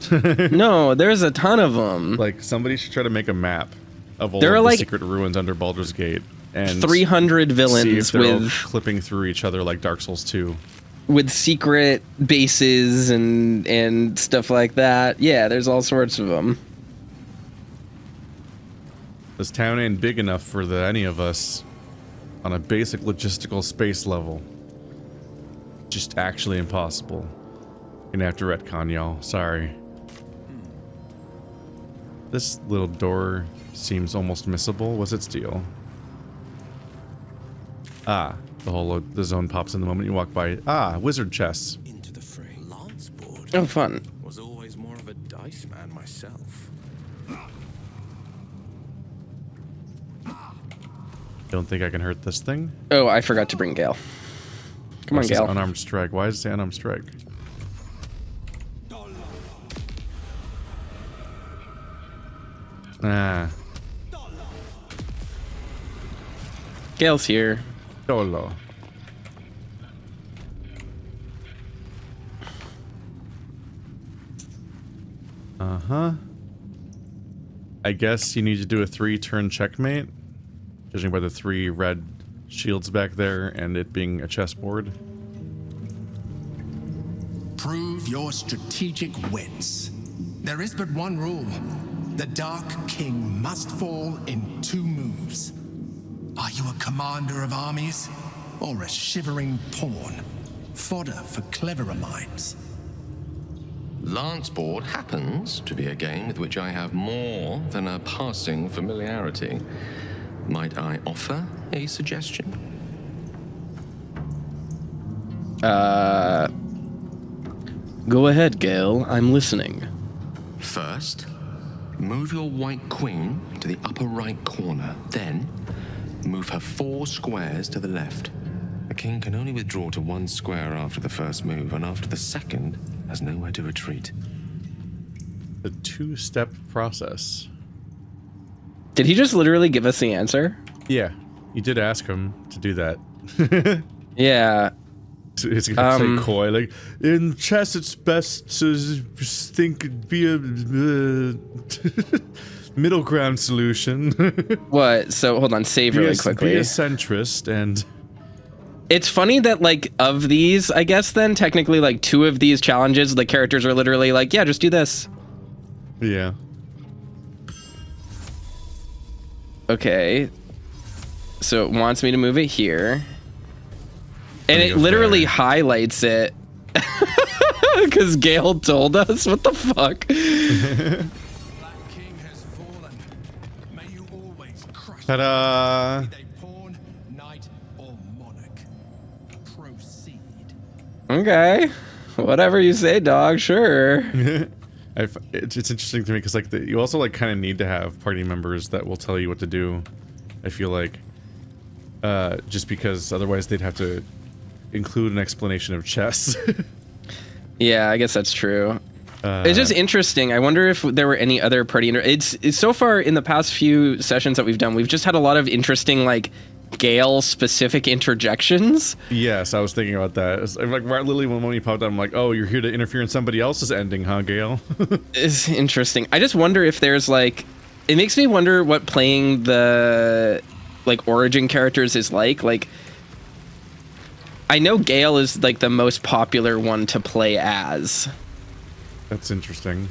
No, there's a ton of them. Like, somebody should try to make a map of all There of are the like secret ruins under Baldur's Gate. And 300 see if villains they're all with clipping through each other like Dark Souls 2. with secret bases and stuff like that. Yeah, there's all sorts of them. This town ain't big enough for any of us on a basic logistical space level. Just actually impossible. Gonna have to retcon, y'all. Sorry. This little door seems almost missable. What's its deal? Ah, the zone pops in the moment you walk by. Ah, wizard chests. Into the fray. Lance board. Oh, fun. Was always more of a dice man myself. Don't think I can hurt this thing. Oh, I forgot to bring Gale. Come on, Gale. Unarmed strike. Why is it unarmed strike? Ah. Gale's here. Dolo. Uh-huh. I guess you need to do a 3-turn checkmate, judging by the 3 red shields back there and it being a chessboard. Prove your strategic wits. There is but one rule. The Dark King must fall in 2 moves. Are you a commander of armies? Or a shivering pawn? Fodder for cleverer minds. Lance board happens to be a game with which I have more than a passing familiarity. Might I offer a suggestion? Go ahead, Gale. I'm listening. First, move your white queen to the upper right corner. Then, move her 4 squares to the left. The king can only withdraw to 1 square after the first move, and after the second, has nowhere to retreat. The 2-step process. Did he just literally give us the answer? Yeah, you did ask him to do that. Yeah. It's gonna say coy, like, in chess it's best to be a middle ground solution. What? So hold on, save really quickly. Be a centrist, and it's funny that, like, of these, I guess then technically, like, 2 of these challenges, the characters are literally like, yeah, just do this. Yeah. Okay. So it wants me to move it here. And it literally highlights it. Because Gale told us. What the fuck? Ta-da! Be they pawn, knight, or monarch. Proceed. Okay. Whatever you say, dog. Sure. It's interesting to me because like you also like kind of need to have party members that will tell you what to do. I feel like just because otherwise they'd have to include an explanation of chess. Yeah, I guess that's true. It's just interesting. I wonder if there were any other party. It's so far in the past few sessions that we've done, we've just had a lot of interesting like Gale specific interjections. Yes, I was thinking about that. I'm like, literally when he popped up, I'm like, oh, you're here to interfere in somebody else's ending, huh, Gale? It's interesting. I just wonder if there's like, it makes me wonder what playing the like origin characters is like. Like, I know Gale is like the most popular one to play as. That's interesting.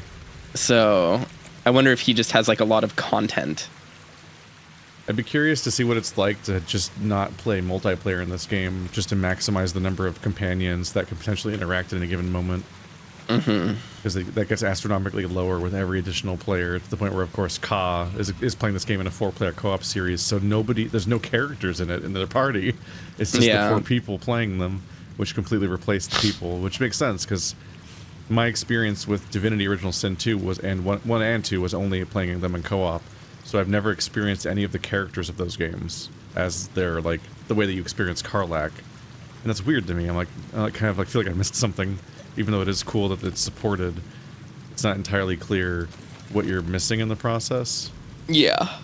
So I wonder if he just has like a lot of content. I'd be curious to see what it's like to just not play multiplayer in this game, just to maximize the number of companions that could potentially interact in a given moment. Because that gets astronomically lower with every additional player, to the point where, of course, Ka is playing this game in a 4-player co-op series, so there's no characters in it in their party. It's just the 4 people playing them, which completely replaced the people, which makes sense, because my experience with Divinity Original Sin 2 was, and 1 and 2 was only playing them in co-op. So I've never experienced any of the characters of those games as they're like the way that you experience Karlach, and that's weird to me. I'm like, I kind of like feel like I missed something, even though it is cool that it's supported. It's not entirely clear what you're missing in the process. Yeah.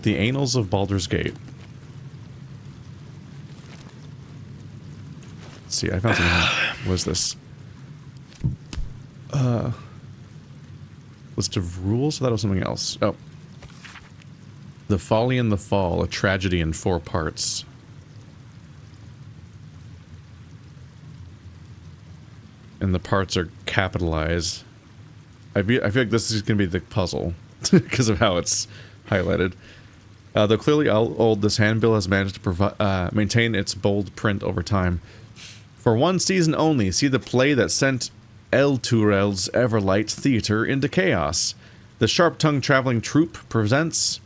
The Annals of Baldur's Gate. Let's see, I found something. What is this? List of rules? I thought it was something else. Oh. The Folly and the Fall, a tragedy in 4 parts. And the parts are capitalized. I feel like this is going to be the puzzle because of how it's highlighted. Though clearly old, this handbill has managed to maintain its bold print over time. For 1 season only, see the play that sent El Turel's Everlight Theater into chaos. The sharp-tongued traveling troupe presents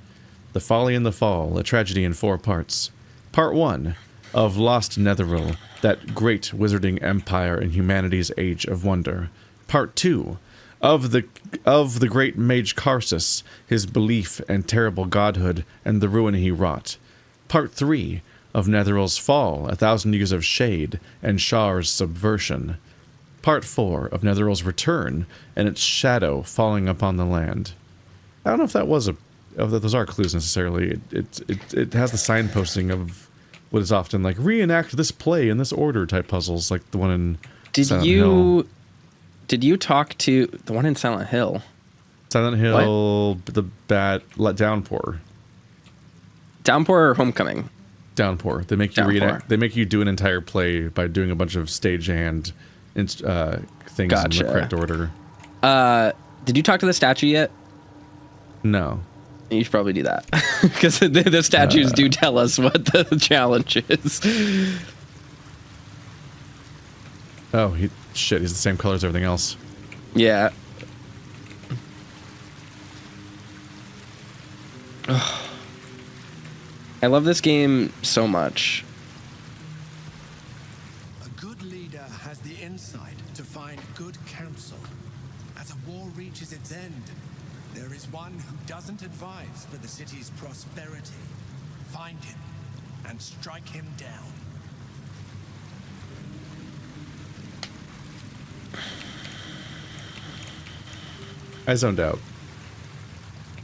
The Folly and the Fall, a tragedy in 4 parts. Part 1 of Lost Netheril, that great wizarding empire in humanity's age of wonder. Part 2 of the great mage Karsus, his belief and terrible godhood, and the ruin he wrought. Part 3 of Netheril's fall, 1,000 years of shade, and Shar's subversion. Part 4 of Netheril's return, and its shadow falling upon the land. I don't know if that was those are clues necessarily. It has the signposting of what is often like reenact this play in this order type puzzles, like the one in Silent Hill. Did you talk to the one in Silent Hill? Silent Hill, what? The bad Downpour. Downpour or Homecoming? Downpour. They make you reenact. They make you do an entire play by doing a bunch of stagehand things in the correct order. Did you talk to the statue yet? No. You should probably do that because the statues do tell us what the challenge is. Oh, shit! He's the same color as everything else. Yeah. I love this game so much. A good leader has the insight to find good counsel. As a war reaches its end, there is one who doesn't advise for the city's prosperity. Find him and strike him down. I zoned out.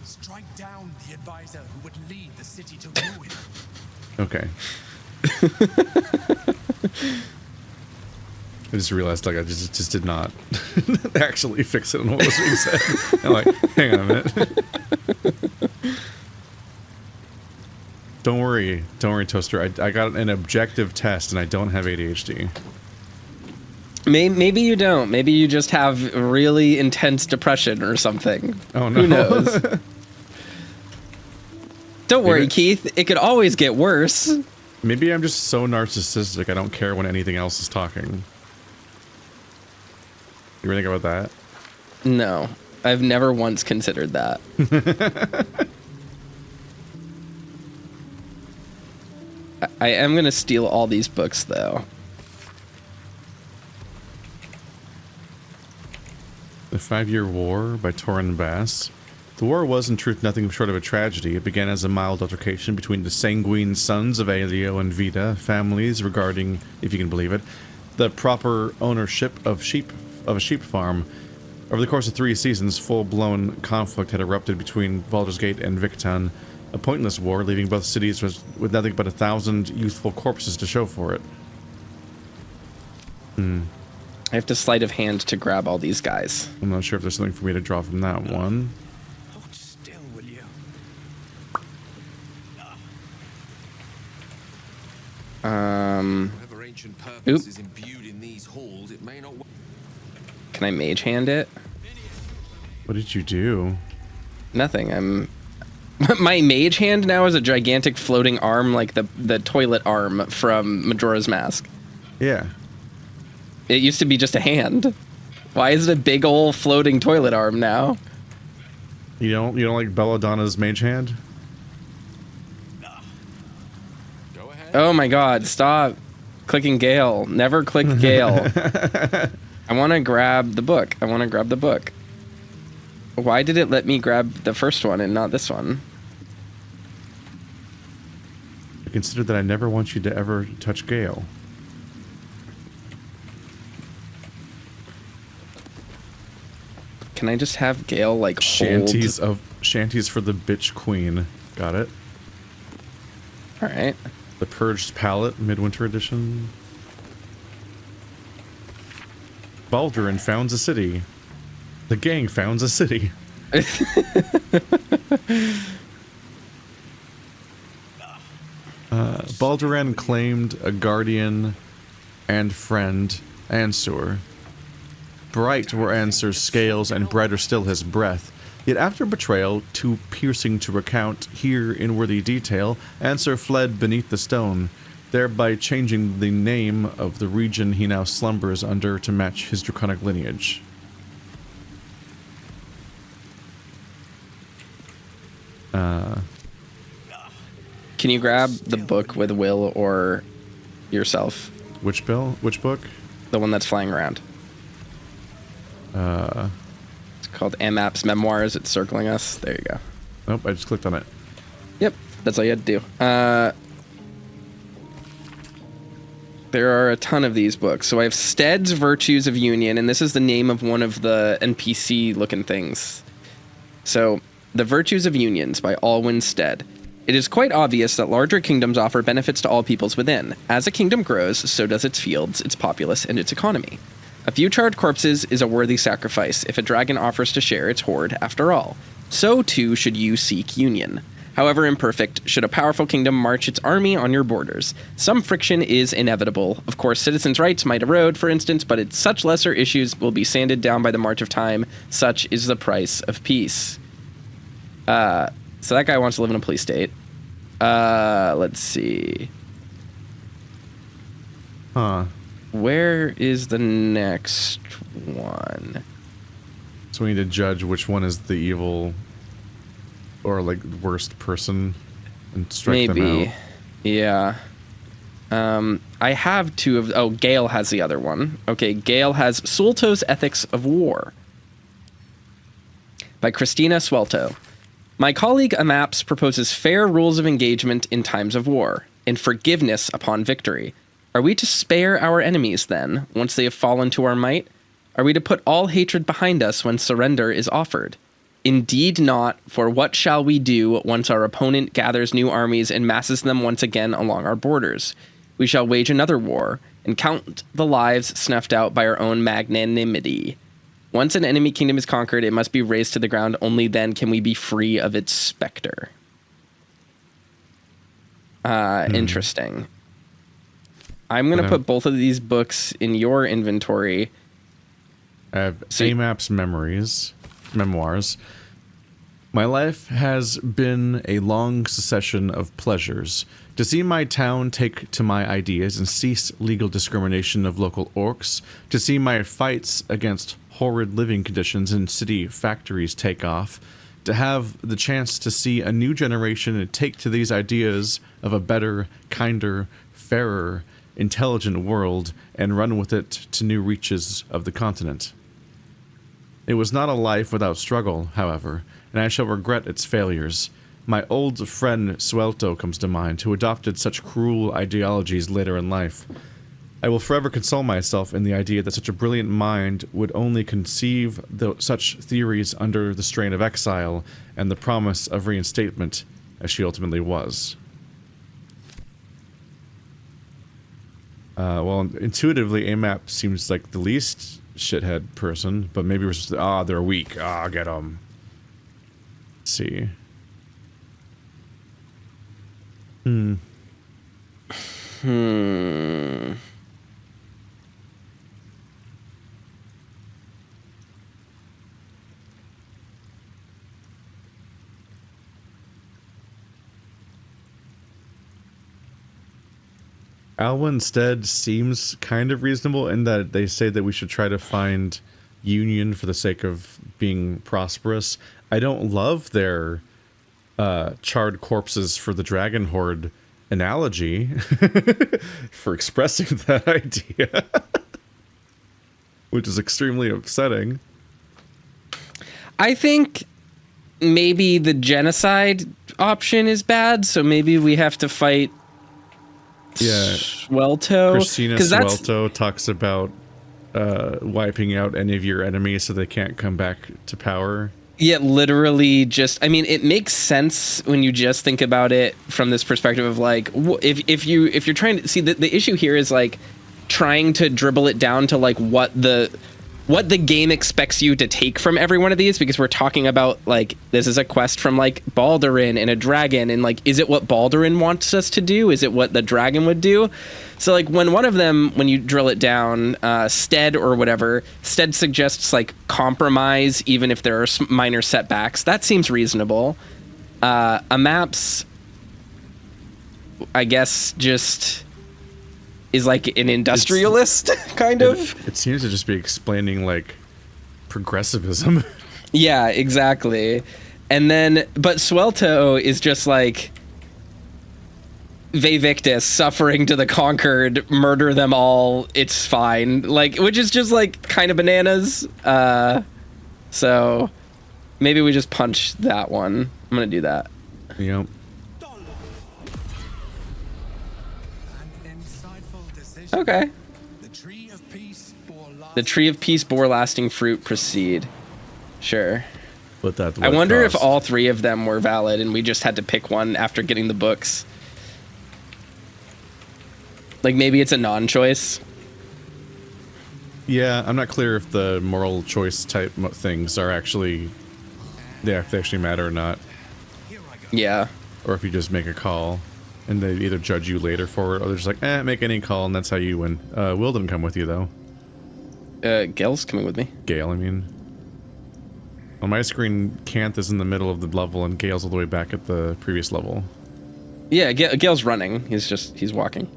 Strike down the advisor who would lead the city to ruin. Okay. I just realized like I just did not actually fix it on what was being said. I'm like, hang on a minute. Don't worry, Toaster. I got an objective test and I don't have ADHD. Maybe you don't. Maybe you just have really intense depression or something. Oh no. Who knows? Don't worry, Keith. It could always get worse. Maybe I'm just so narcissistic I don't care when anything else is talking. You ever think about that? No. I've never once considered that. I am going to steal all these books, though. The 5-Year War by Torrin Bass. The war was, in truth, nothing short of a tragedy. It began as a mild altercation between the sanguine sons of Aelio and Vida families regarding, if you can believe it, the proper ownership of a sheep farm. Over the course of 3 seasons, full-blown conflict had erupted between Baldur's Gate and Victon, a pointless war, leaving both cities with nothing but 1,000 youthful corpses to show for it. I have to sleight of hand to grab all these guys. I'm not sure if there's something for me to draw from that one. Hold still, will you? Whatever ancient purpose is imbued in these halls, it may not. Can I mage hand it? What did you do? Nothing. My mage hand now is a gigantic floating arm like the toilet arm from Majora's Mask. Yeah. It used to be just a hand. Why is it a big old floating toilet arm now? You don't like Belladonna's mage hand? Oh my god, stop clicking Gale. Never click Gale. I want to grab the book. Why did it let me grab the first one and not this one? I consider that I never want you to ever touch Gale. Can I just have Gale like Shanties for the bitch queen. Got it. All right. The Purged Palette, Midwinter Edition. Balduran founds a city. The gang founds a city. Balduran claimed a guardian and friend, Ansur. Bright were Ansur's scales, and brighter still his breath. Yet after betrayal, too piercing to recount here in worthy detail, Ansur fled beneath the stone, thereby changing the name of the region he now slumbers under to match his draconic lineage. Can you grab the book with Will or yourself? Which book? The one that's flying around. It's called Amap's Memoirs. It's circling us. There you go. Nope, I just clicked on it. Yep, that's all you had to do. There are a ton of these books. So I have Stead's Virtues of Union, and this is the name of one of the NPC-looking things. So, The Virtues of Unions by Alwyn Stead. It is quite obvious that larger kingdoms offer benefits to all peoples within. As a kingdom grows, so does its fields, its populace, and its economy. A few charred corpses is a worthy sacrifice if a dragon offers to share its hoard after all. So too should you seek union. However imperfect, should a powerful kingdom march its army on your borders. Some friction is inevitable. Of course, citizens' rights might erode, for instance, but such lesser issues will be sanded down by the march of time. Such is the price of peace. So that guy wants to live in a police state. Let's see. Huh. Where is the next one? So we need to judge which one is the evil or like worst person and strike them out. Yeah. I have two of... Oh, Gale has the other one. Okay, Gale has Sulto's Ethics of War by Christina Swelto. My colleague Amaps proposes fair rules of engagement in times of war, and forgiveness upon victory. Are we to spare our enemies, then, once they have fallen to our might? Are we to put all hatred behind us when surrender is offered? Indeed not, for what shall we do once our opponent gathers new armies and masses them once again along our borders? We shall wage another war, and count the lives snuffed out by our own magnanimity. Once an enemy kingdom is conquered, it must be razed to the ground. Only then can we be free of its specter. Interesting. I'm going to put both of these books in your inventory. I have Amap's Memoirs. My life has been a long succession of pleasures. To see my town take to my ideas and cease legal discrimination of local orcs, to see my fights against horrid living conditions in city factories take off, to have the chance to see a new generation take to these ideas of a better, kinder, fairer, intelligent world and run with it to new reaches of the continent. It was not a life without struggle, however, and I shall regret its failures. My old friend Suelto comes to mind, who adopted such cruel ideologies later in life. I will forever console myself in the idea that such a brilliant mind would only conceive such theories under the strain of exile and the promise of reinstatement, as she ultimately was. Well, intuitively, AMAP seems like the least shithead person, but maybe we're just, they're weak. Get them. Let's see. Alwyn instead seems kind of reasonable in that they say that we should try to find union for the sake of being prosperous. I don't love their charred corpses for the dragon horde analogy for expressing that idea, which is extremely upsetting. I think maybe the genocide option is bad, so maybe we have to fight Suelto. Christina Suelto talks about wiping out any of your enemies so they can't come back to power. Yeah, literally just, I mean, it makes sense when you just think about it from this perspective of like, if you're trying to see the issue here is like trying to dribble it down to like what the game expects you to take from every one of these, because we're talking about like, this is a quest from like Balduran and a dragon, and like, is it what Balduran wants us to do? Is it what the dragon would do? So like when one of them, when you drill it down, Stead or whatever, Stead suggests like compromise, even if there are minor setbacks. That seems reasonable. A maps, I guess, just is like an industrialist kind of. It seems to just be explaining like progressivism. Yeah, exactly. And then, but Suelto is just like Ve Victus, suffering to the conquered, murder them all, it's fine. Like, which is just like kind of bananas. So maybe we just punch that one. I'm gonna do that. Yep. Okay. The tree of peace bore lasting fruit. Proceed. Sure. But that I wonder if all three of them were valid and we just had to pick one after getting the books. Like maybe it's a non-choice. Yeah, I'm not clear if the moral choice type things are actually, if they actually matter or not. Yeah. Or if you just make a call and they either judge you later for it, or they're just like, make any call and that's how you win. Will didn't come with you though. Gail's coming with me. Gale, I mean. On my screen, Canth is in the middle of the level and Gale's all the way back at the previous level. Yeah, Gale's running. He's walking.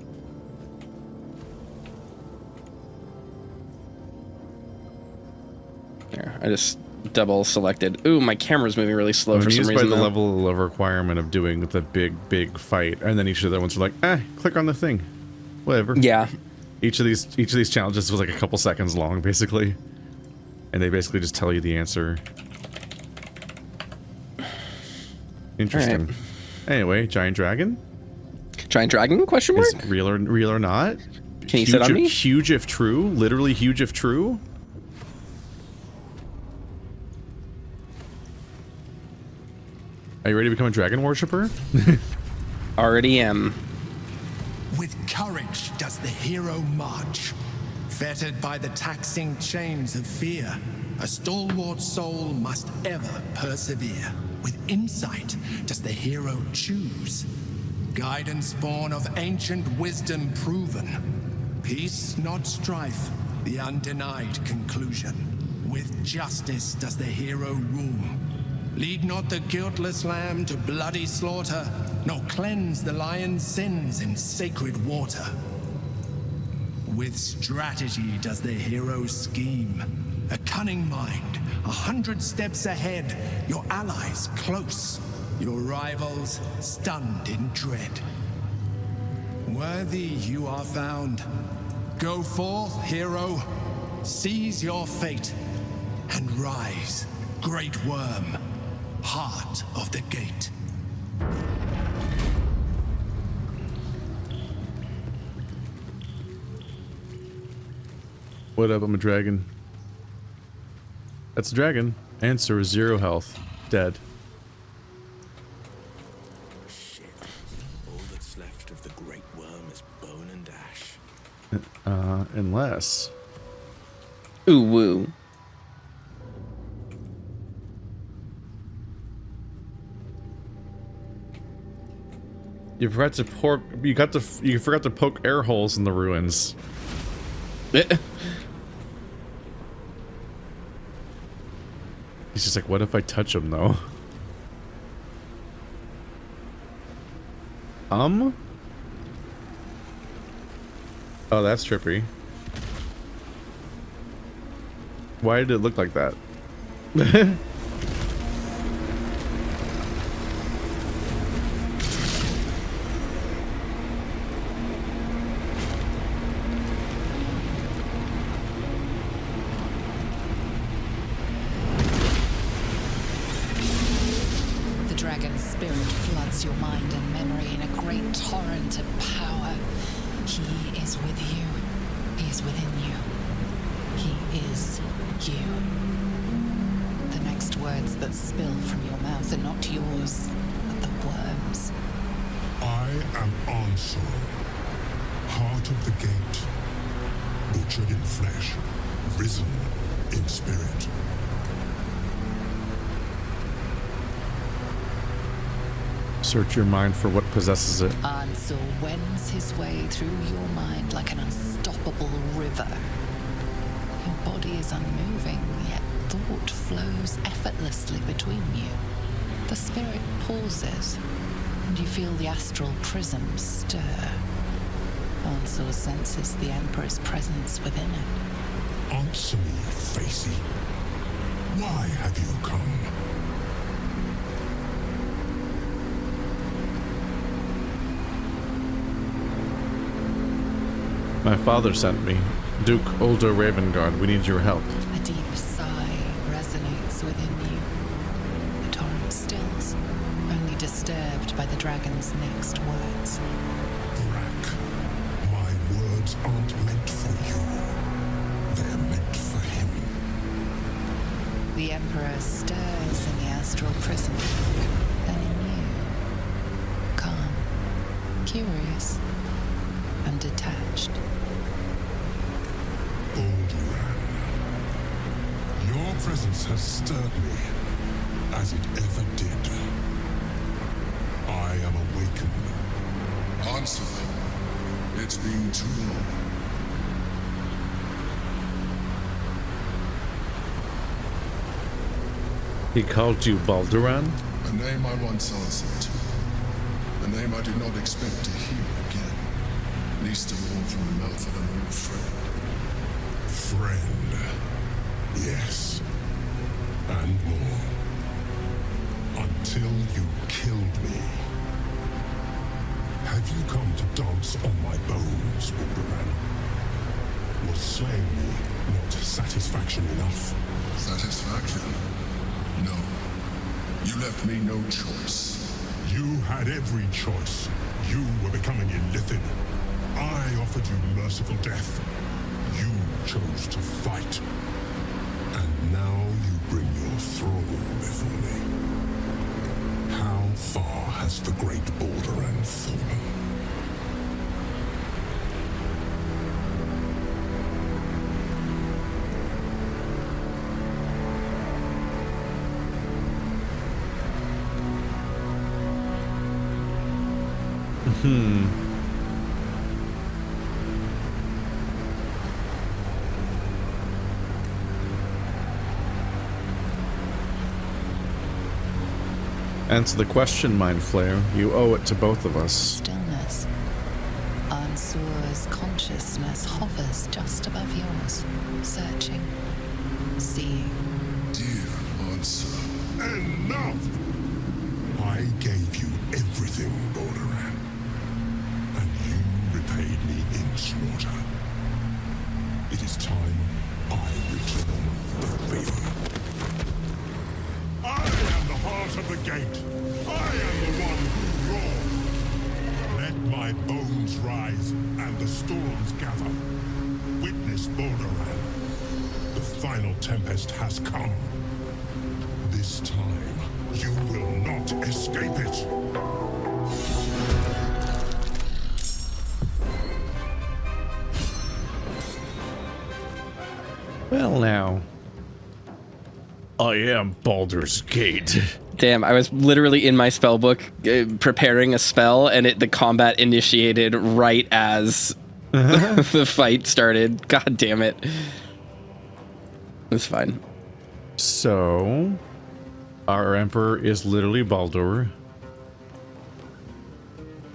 There, I just double selected. Ooh, my camera's moving really slow for some reason. By the level of requirement of doing the big fight, and then each of the other ones are like, click on the thing, whatever. Yeah. Each of these challenges was like a couple seconds long, basically, and they basically just tell you the answer. Interesting. Right. Anyway, giant dragon. Giant dragon? Question mark? Is real or not? Can you sit on me? Huge if true. Literally huge if true. Are you ready to become a dragon worshipper? Already am. With courage does the hero march. Fettered by the taxing chains of fear, a stalwart soul must ever persevere. With insight does the hero choose. Guidance born of ancient wisdom proven. Peace, not strife, the undenied conclusion. With justice does the hero rule. Lead not the guiltless lamb to bloody slaughter, nor cleanse the lion's sins in sacred water. With strategy does the hero scheme, a cunning mind, 100 steps ahead, your allies close, your rivals stunned in dread. Worthy you are found. Go forth, hero, seize your fate, and rise, great Wyrm, heart of the gate. What up, I'm a dragon. That's a dragon. Ansur, 0 health. Dead. Shit. All that's left of the great Wyrm is bone and ash. Unless... Ooh woo. You forgot to poke air holes in the ruins. He's just like, what if I touch him though? Oh, that's trippy. Why did it look like that? Your mind and memory in a great torrent of power. He is with you. He is within you. He is you. The next words that spill from your mouth are not yours, but the Wyrm's. I am Ansur, heart of the gate, butchered in flesh, risen in spirit. Search your mind for what possesses it. Ansur wends his way through your mind like an unstoppable river. Your body is unmoving, yet thought flows effortlessly between you. The spirit pauses, and you feel the astral prism stir. Ansur senses the Emperor's presence within it. Answer me, Facey. Why have you come? My father sent me. Duke Ulder Ravengard, we need your help. A deep sigh resonates within you. The torrent stills, only disturbed by the dragon's next words. Brack, my words aren't meant for you. They're meant for him. The Emperor stirs in the astral prison. Then in you, calm, curious, and detached. Balduran, your presence has stirred me, as it ever did. I am awakened. Ansur, it's been too long. He called you Balduran? A name I once answered to. A name I did not expect to hear again. Least of all from the mouth of an old friend. Friend. Yes. And more. Until you killed me. Have you come to dance on my bones, Balduran? Was slaying me not satisfaction enough? Satisfaction? No. You left me no choice. You had every choice. You were becoming illithid. I offered you merciful death. You chose to fight. And now you bring your thrall before me. How far has the great Balduran fallen? Answer the question, Mind Flayer. You owe it to both of us. Stillness. Ansur's consciousness hovers just above yours, searching, seeing. Dear Ansur, enough! I gave you everything, Balduran, and you repaid me in slaughter. It is time I return the favor. I am the heart of the gate. I am the one who roared. Let my bones rise and the storms gather. Witness Balduran. The final tempest has come. This time, you will not escape it. Well, now. I am Baldur's Gate. Damn, I was literally in my spell book preparing a spell, and the combat initiated right as the fight started. God damn it. It's fine. So, our Emperor is literally Baldur.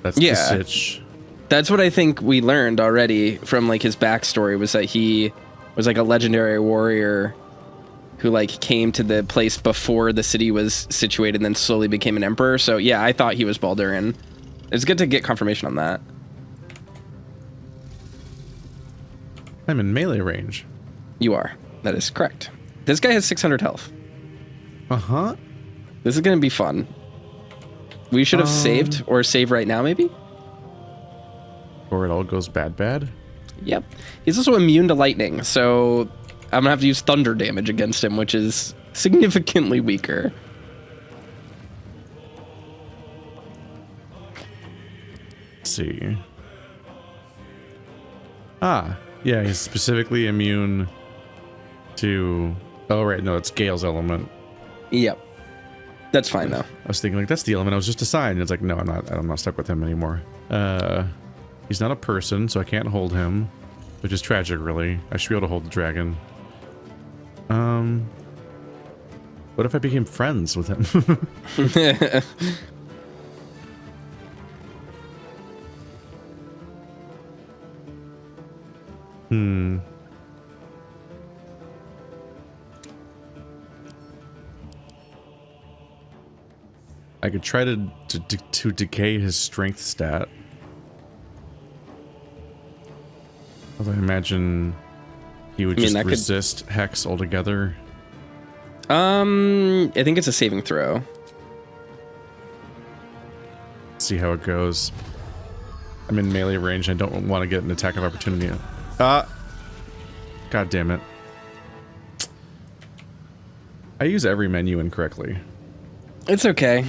That's the sitch. That's what I think we learned already from like his backstory, was that he was like a legendary warrior who like came to the place before the city was situated and then slowly became an emperor. So yeah, I thought he was Balduran. It's good to get confirmation on that. I'm in melee range. You are. That is correct. This guy has 600 health. Uh-huh. This is going to be fun. We should have saved, or save right now maybe? Or it all goes bad. Yep. He's also immune to lightning, so I'm going to have to use thunder damage against him, which is significantly weaker. Let's see. Ah, yeah, he's specifically immune to... Oh, right, no, it's Gale's element. Yep. That's fine, though. I was thinking, like, that's the element I was just assigned. It's like, no, I'm not stuck with him anymore. He's not a person, so I can't hold him, which is tragic, really. I should be able to hold the dragon. What if I became friends with him? I could try to decay his strength stat. Although I imagine he would just resist Hex altogether. I think it's a saving throw. See how it goes. I'm in melee range and I don't want to get an attack of opportunity. God damn it. I use every menu incorrectly. It's okay.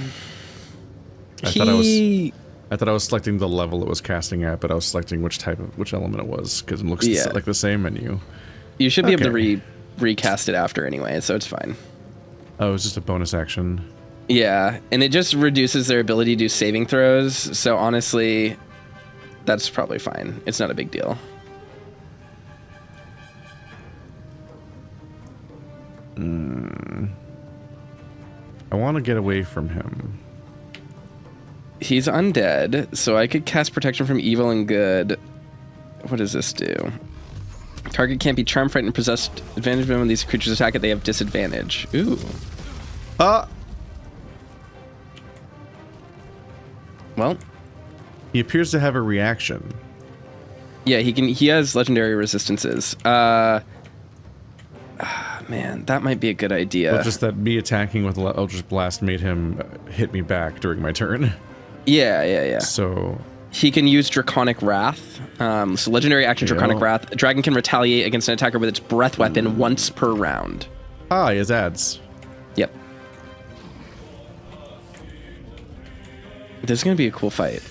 I thought I was selecting the level it was casting at, but I was selecting which element it was, because it looks like the same menu. You should be able to recast it after anyway, so it's fine. Oh, it's just a bonus action. Yeah, and it just reduces their ability to do saving throws, so honestly, that's probably fine. It's not a big deal. I want to get away from him. He's undead, so I could cast protection from evil and good. What does this do? Target can't be charmed, frightened, and possessed. Advantage when these creatures attack it, they have disadvantage. Ooh. Well, he appears to have a reaction. Yeah, he has legendary resistances. Man, that might be a good idea. Well, just that me attacking with Eldritch Blast made him hit me back during my turn. Yeah. So he can use Draconic Wrath. So legendary action, Draconic Wrath. A dragon can retaliate against an attacker with its breath weapon once per round. Ah, he has adds. Yep. This is going to be a cool fight.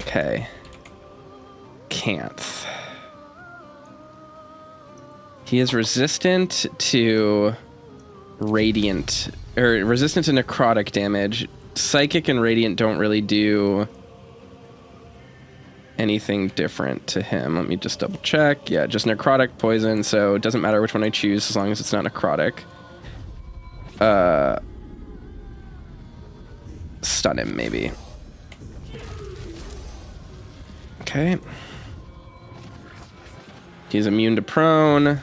Okay. Canth. He is resistant to radiant, or resistant to necrotic damage. Psychic and radiant don't really do anything different to him. Let me just double check. Yeah, just necrotic poison, so it doesn't matter which one I choose as long as it's not necrotic. Stun him, maybe. Okay. He's immune to prone.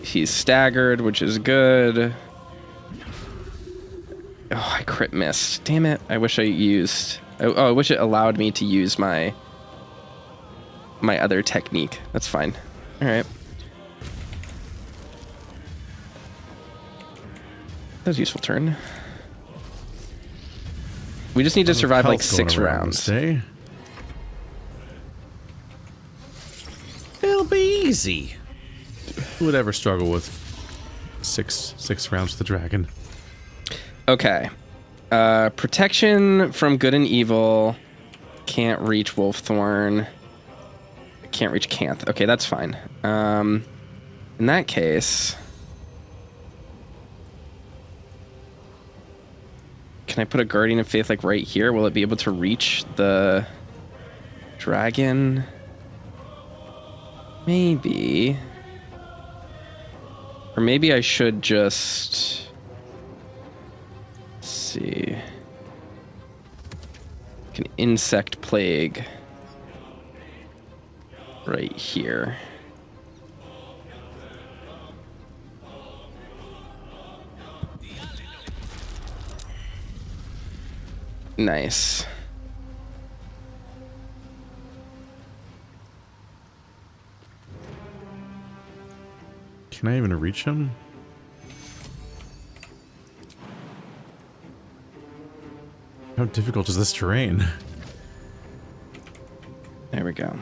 He's staggered, which is good. Oh, I crit missed. Damn it. I wish I used... Oh, I wish it allowed me to use my other technique. That's fine. All right. That was a useful turn. We just need to survive like 6 rounds. It'll be easy. Who would ever struggle with six rounds with the dragon? Okay. Protection from good and evil. Can't reach Wolfthorn. Can't reach Canth. Okay, that's fine. In that case... Can I put a Guardian of Faith like right here? Will it be able to reach the dragon? Maybe. Or maybe I should just... Let's see. An insect plague right here. Nice. Can I even reach him? How difficult is this terrain? There we go.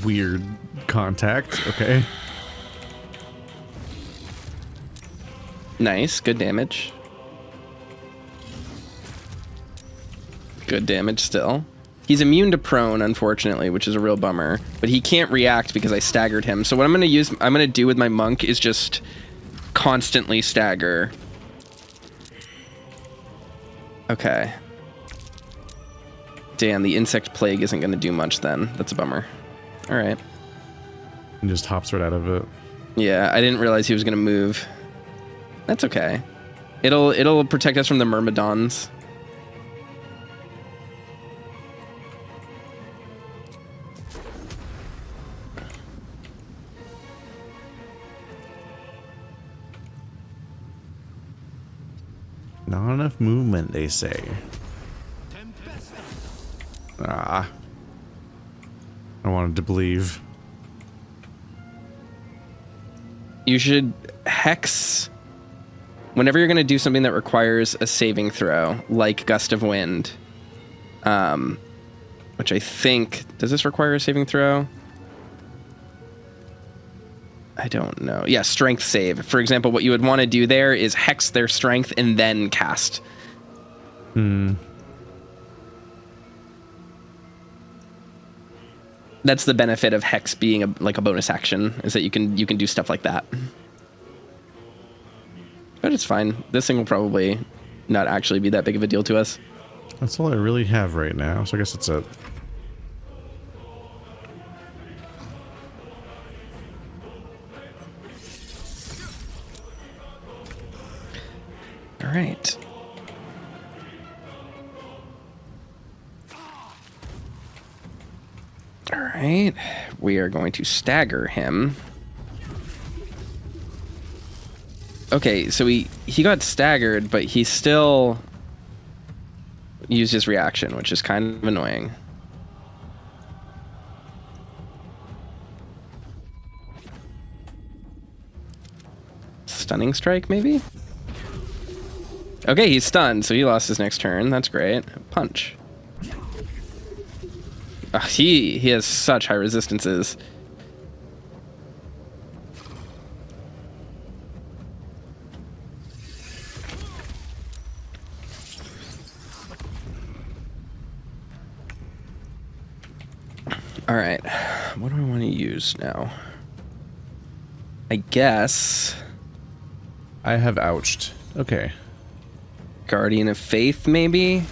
Weird contact. Okay. Nice. Good damage. Good damage still. He's immune to prone, unfortunately, which is a real bummer. But he can't react because I staggered him. So what I'm going to do with my monk is just constantly stagger. Okay. Damn, the insect plague isn't going to do much then. That's a bummer. All right. And just hops right out of it. Yeah, I didn't realize he was going to move. That's okay. It'll protect us from the Myrmidons. Not enough movement, they say. Ah. I wanted to believe. You should hex whenever you're going to do something that requires a saving throw, like Gust of Wind. Which I think... Does this require a saving throw? I don't know. Yeah, strength save. For example, what you would want to do there is hex their strength and then cast. That's the benefit of hex being like a bonus action, is that you can do stuff like that. But it's fine. This thing will probably not actually be that big of a deal to us. That's all I really have right now, so I guess that's it. All right. All right. We are going to stagger him. Okay, so he got staggered, but he still used his reaction, which is kind of annoying. Stunning strike, maybe? Okay, he's stunned, so he lost his next turn. That's great. Punch. He has such high resistances. All right, what do I want to use now? I guess I have ouched. Okay. Guardian of Faith, maybe?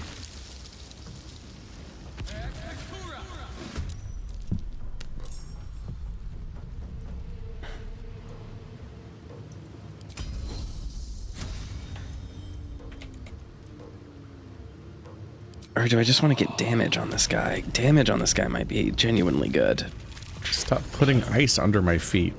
Or do I just want to get damage on this guy? Damage on this guy might be genuinely good. Stop putting ice under my feet.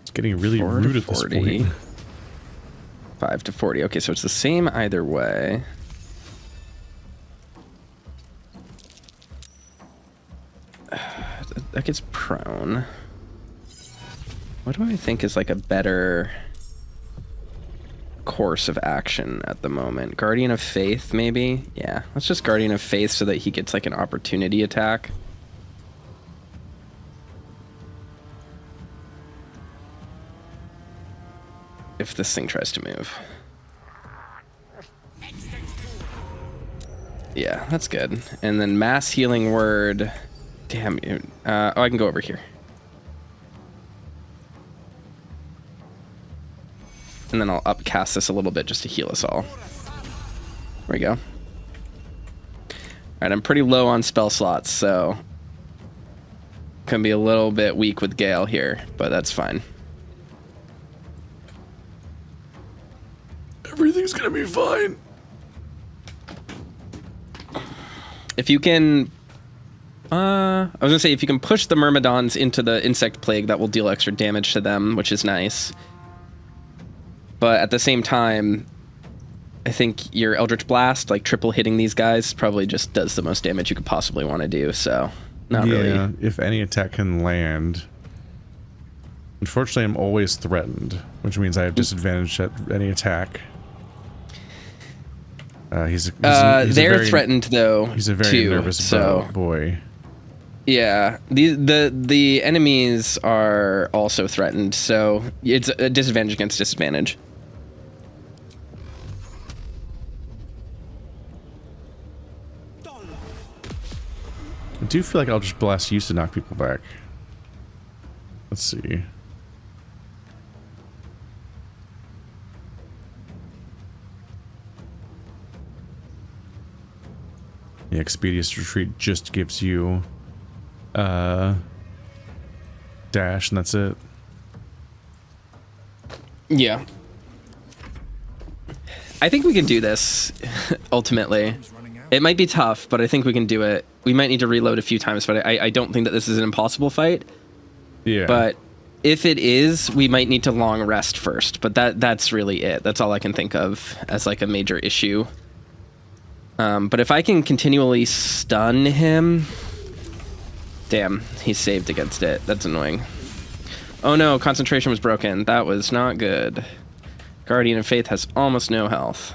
It's getting really rude at this point. 5 to 40. Okay, so it's the same either way. That gets prone. What do I think is like a better course of action at the moment? Guardian of Faith, maybe? Yeah, let's just Guardian of Faith so that he gets like an opportunity attack. If this thing tries to move. Yeah, that's good. And then Mass Healing Word. Damn. Oh, I can go over here. And then I'll upcast this a little bit just to heal us all. There we go. All right, I'm pretty low on spell slots, so can be a little bit weak with Gale here, but that's fine. Everything's gonna be fine. If you can, I was gonna say if you can push the Myrmidons into the insect plague, that will deal extra damage to them, which is nice. But at the same time, I think your Eldritch Blast, like triple hitting these guys, probably just does the most damage you could possibly want to do, so not really. If any attack can land. Unfortunately, I'm always threatened, which means I have disadvantage at any attack. They're threatened, though, He's a very nervous boy. Yeah, the enemies are also threatened, so it's a disadvantage against disadvantage. I do feel like I'll just blast use to knock people back. Let's see. The Expeditious Retreat just gives you dash, and that's it. Yeah. I think we can do this, ultimately. It might be tough, but I think we can do it. We might need to reload a few times, but I don't think that this is an impossible fight. Yeah. But if it is, we might need to long rest first. But that's really it. That's all I can think of as like a major issue. But if I can continually stun him... Damn, he's saved against it. That's annoying. Oh no, concentration was broken. That was not good. Guardian of Faith has almost no health.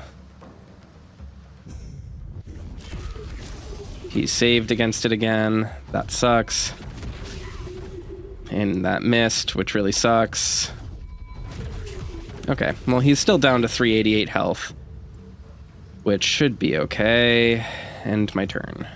He's saved against it again. That sucks. And that missed, which really sucks. Okay, well, he's still down to 388 health, which should be okay. End my turn.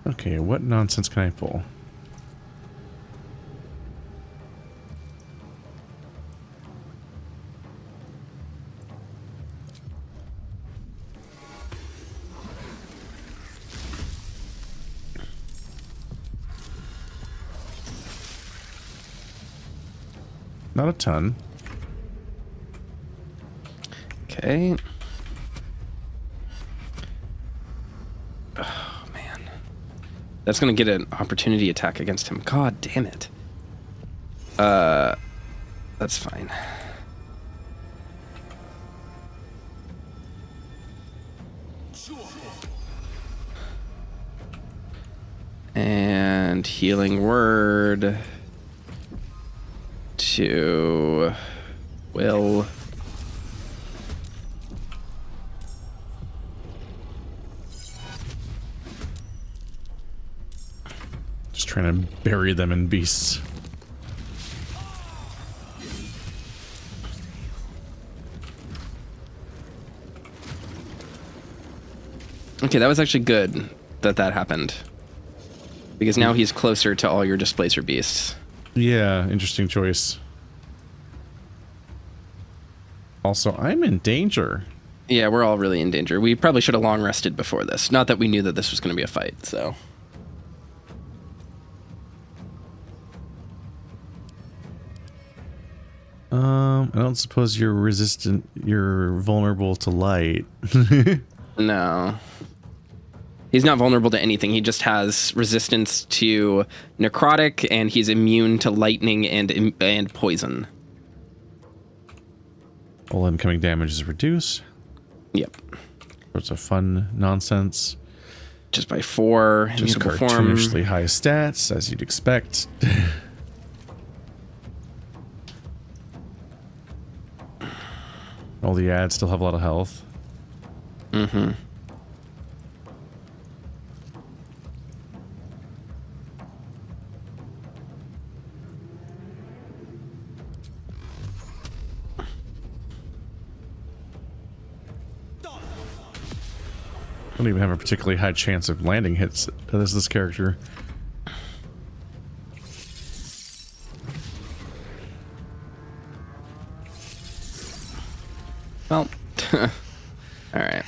Okay, what nonsense can I pull? Not a ton. Okay. Oh, man. That's going to get an opportunity attack against him. God damn it. That's fine. And healing word to Will. Just trying to bury them in beasts. Okay, that was actually good that happened. Because now he's closer to all your displacer beasts. Yeah, interesting choice. Also, I'm in danger. Yeah, we're all really in danger. We probably should have long rested before this. Not that we knew that this was going to be a fight, so. I don't suppose you're resistant, you're vulnerable to light. No. He's not vulnerable to anything. He just has resistance to necrotic, and he's immune to lightning and poison. All incoming damage is reduced. Yep. It's a fun nonsense. Just by 4. Just cartoonishly high stats, as you'd expect. All the ads still have a lot of health. Mm-hmm. Don't even have a particularly high chance of landing hits as this character. Well, all right.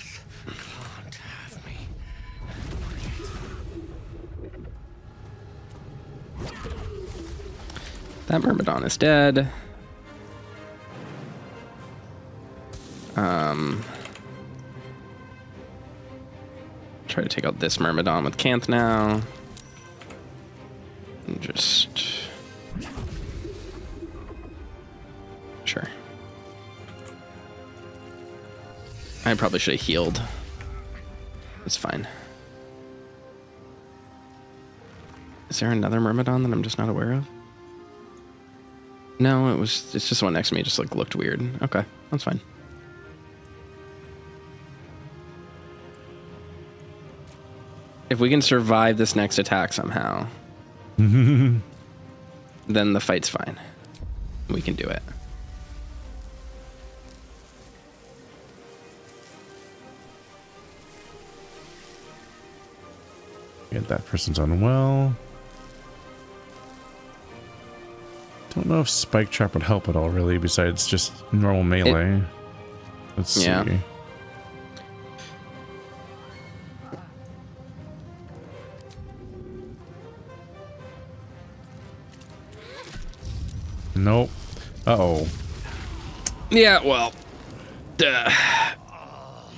That Myrmidon is dead. Try to take out this Myrmidon with Canth now. And just... Sure. I probably should have healed. It's fine. Is there another Myrmidon that I'm just not aware of? No, it's just one next to me. It just like looked weird. Okay, that's fine. If we can survive this next attack somehow, then the fight's fine. We can do it. Get that person's unwell. Don't know if Spike Trap would help at all, really, besides just normal melee. Let's see. Nope. Uh-oh. Yeah, well,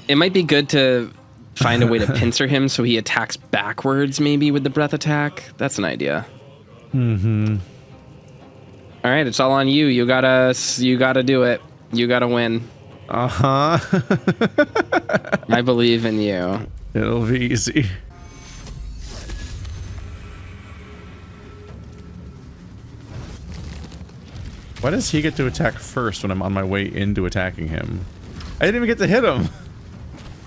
it might be good to find a way to pincer him so he attacks backwards, maybe with the breath attack. That's an idea. Mm-hmm. All right, it's all on you. You gotta do it. You gotta win. Uh-huh. I believe in you. It'll be easy. Why does he get to attack first when I'm on my way into attacking him? I didn't even get to hit him.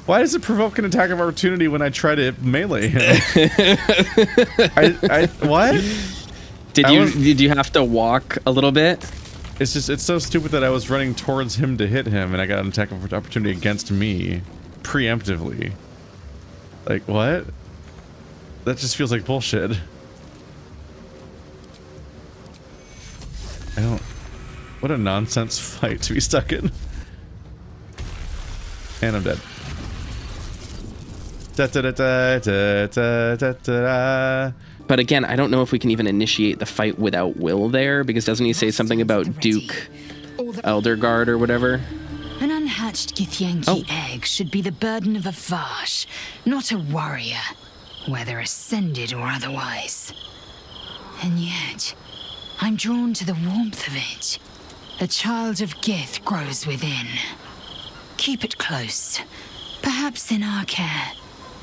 Why does it provoke an attack of opportunity when I try to melee him? What? Did you have to walk a little bit? It's so stupid that I was running towards him to hit him and I got an attack of opportunity against me preemptively. Like, what? That just feels like bullshit. What a nonsense fight to be stuck in. And I'm dead. But again, I don't know if we can even initiate the fight without Will there, because doesn't he say something about Duke Elderguard or whatever? An unhatched Githyanki egg should be the burden of a Vash, not a warrior, whether ascended or otherwise. And yet, I'm drawn to the warmth of it. A child of Gith grows within. Keep it close, perhaps in our care,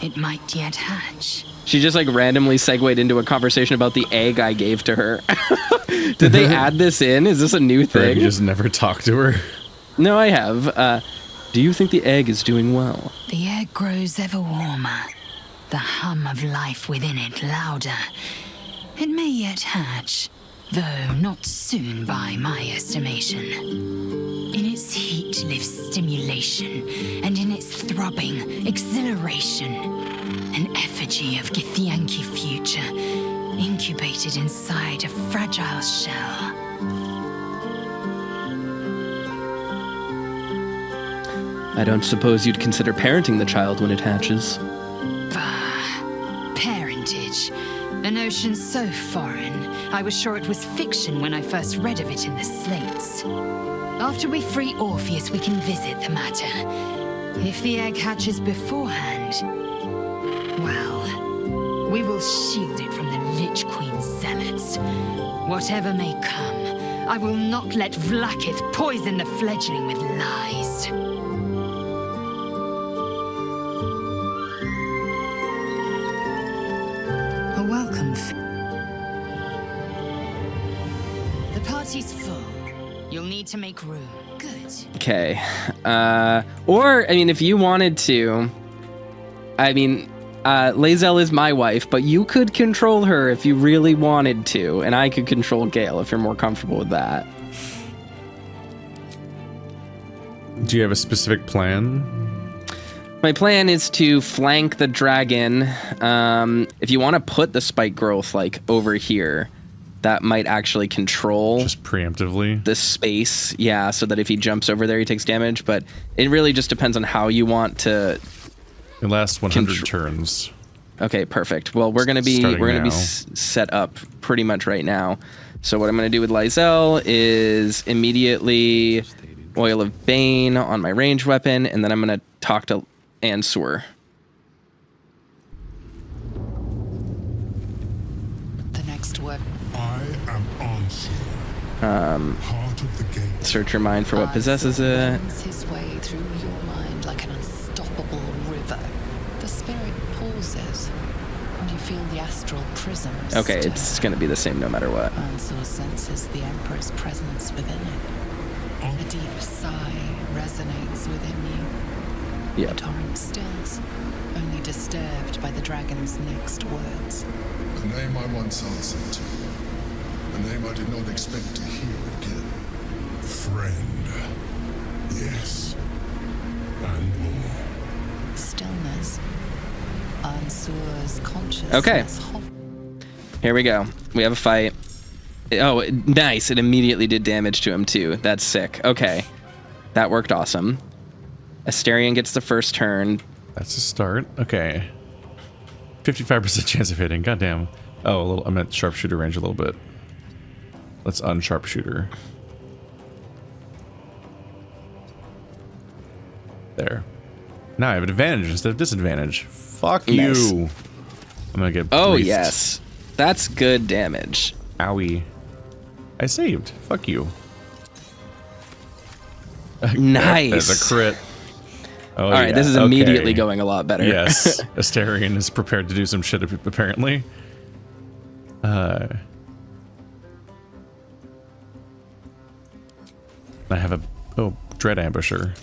It might yet hatch. She just like randomly segued into a conversation about the egg I gave to her. Did they add this in? Is this a new thing? You just never talked to her? No, I have. Do you think the egg is doing well? The egg grows ever warmer. The hum of life within it louder. It may yet hatch, though not soon by my estimation. In its heat lives stimulation, and in its throbbing, exhilaration. An effigy of Githyanki future, incubated inside a fragile shell. I don't suppose you'd consider parenting the child when it hatches. Bah, parentage. A notion so foreign, I was sure it was fiction when I first read of it in the slates. After we free Orpheus, we can visit the matter. If the egg hatches beforehand, well, we will shield it from the Lich Queen's zealots. Whatever may come, I will not let Vlaakith poison the fledgling with lies. A welcome. The party's full. You'll need to make room. Good. Okay. Or, I mean, if you wanted to, I mean, Lae'zel is my wife, but you could control her if you really wanted to, and I could control Gale if you're more comfortable with that. Do you have a specific plan? My plan is to flank the dragon. If you want to put the spike growth, like, over here, that might actually control just preemptively the space, yeah, so that if he jumps over there he takes damage, but it really just depends on how you want to. It lasts 100 turns. Okay, perfect. Well, we're gonna be set up pretty much right now. So what I'm gonna do with Lae'zel is immediately Oil of Bane on my ranged weapon, and then I'm gonna talk to Ansur. The next word. I am Ansur. Heart of the gate. Search your mind for what possesses it. His way through your mind like an unstoppable river. The spirit pauses, and you feel the astral prisms. Okay, it's gonna be the same no matter what. Ansur senses the Emperor's presence within it. A deep sigh resonates within you. Yep. The torrent stills, only disturbed by the dragon's next words. The name I once answered to. A name I did not expect to hear again. Friend. Yes. And more. Stillness. Ansur's consciousness. Okay. Here we go. We have a fight. Oh, nice. It immediately did damage to him, too. That's sick. Okay. That worked awesome. Asterion gets the first turn. That's a start. Okay. 55% chance of hitting. Goddamn. Oh, a little. I'm at sharpshooter range a little bit. Let's unsharpshooter. There. Now I have an advantage instead of disadvantage. Fuck Nice. you. I'm gonna get. Oh, briefed. yes. That's good damage. Owie. I saved. Fuck you. Nice. There's a crit. Oh, all right, yeah. this is immediately going a lot better. Yes. Asterion is prepared to do some shit, apparently. I have a... Oh, Dread Ambusher.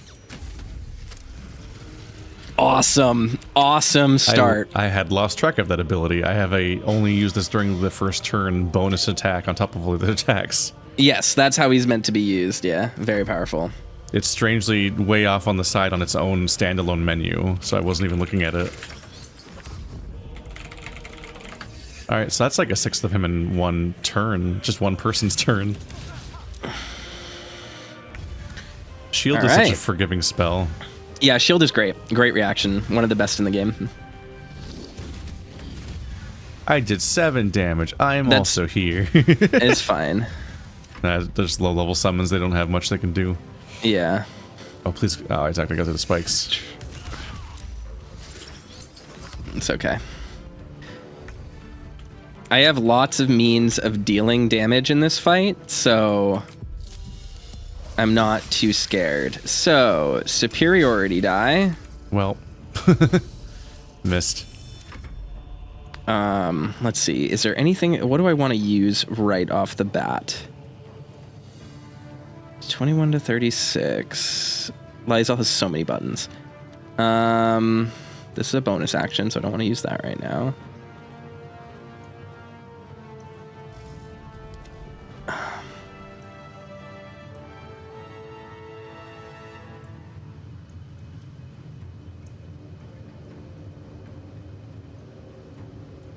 Awesome. Awesome start. I had lost track of that ability. I have only used this during the first turn bonus attack on top of all the attacks. Yes, that's how he's meant to be used. Yeah, very powerful. It's strangely way off on the side on its own standalone menu, so I wasn't even looking at it. Alright, so that's like a sixth of him in one turn. Just one person's turn. Shield is such a forgiving spell. Yeah, shield is great. Great reaction. One of the best in the game. I did 7 damage. I'm also here. It's fine. There's low-level summons. They don't have much they can do. Yeah. Oh, please. Oh, I exactly got to the spikes. It's okay. I have lots of means of dealing damage in this fight, so I'm not too scared. So, superiority die. Well, Missed. Let's see. Is there anything? What do I want to use right off the bat? 21 to 36. Lysol has so many buttons. This is a bonus action, so I don't want to use that right now.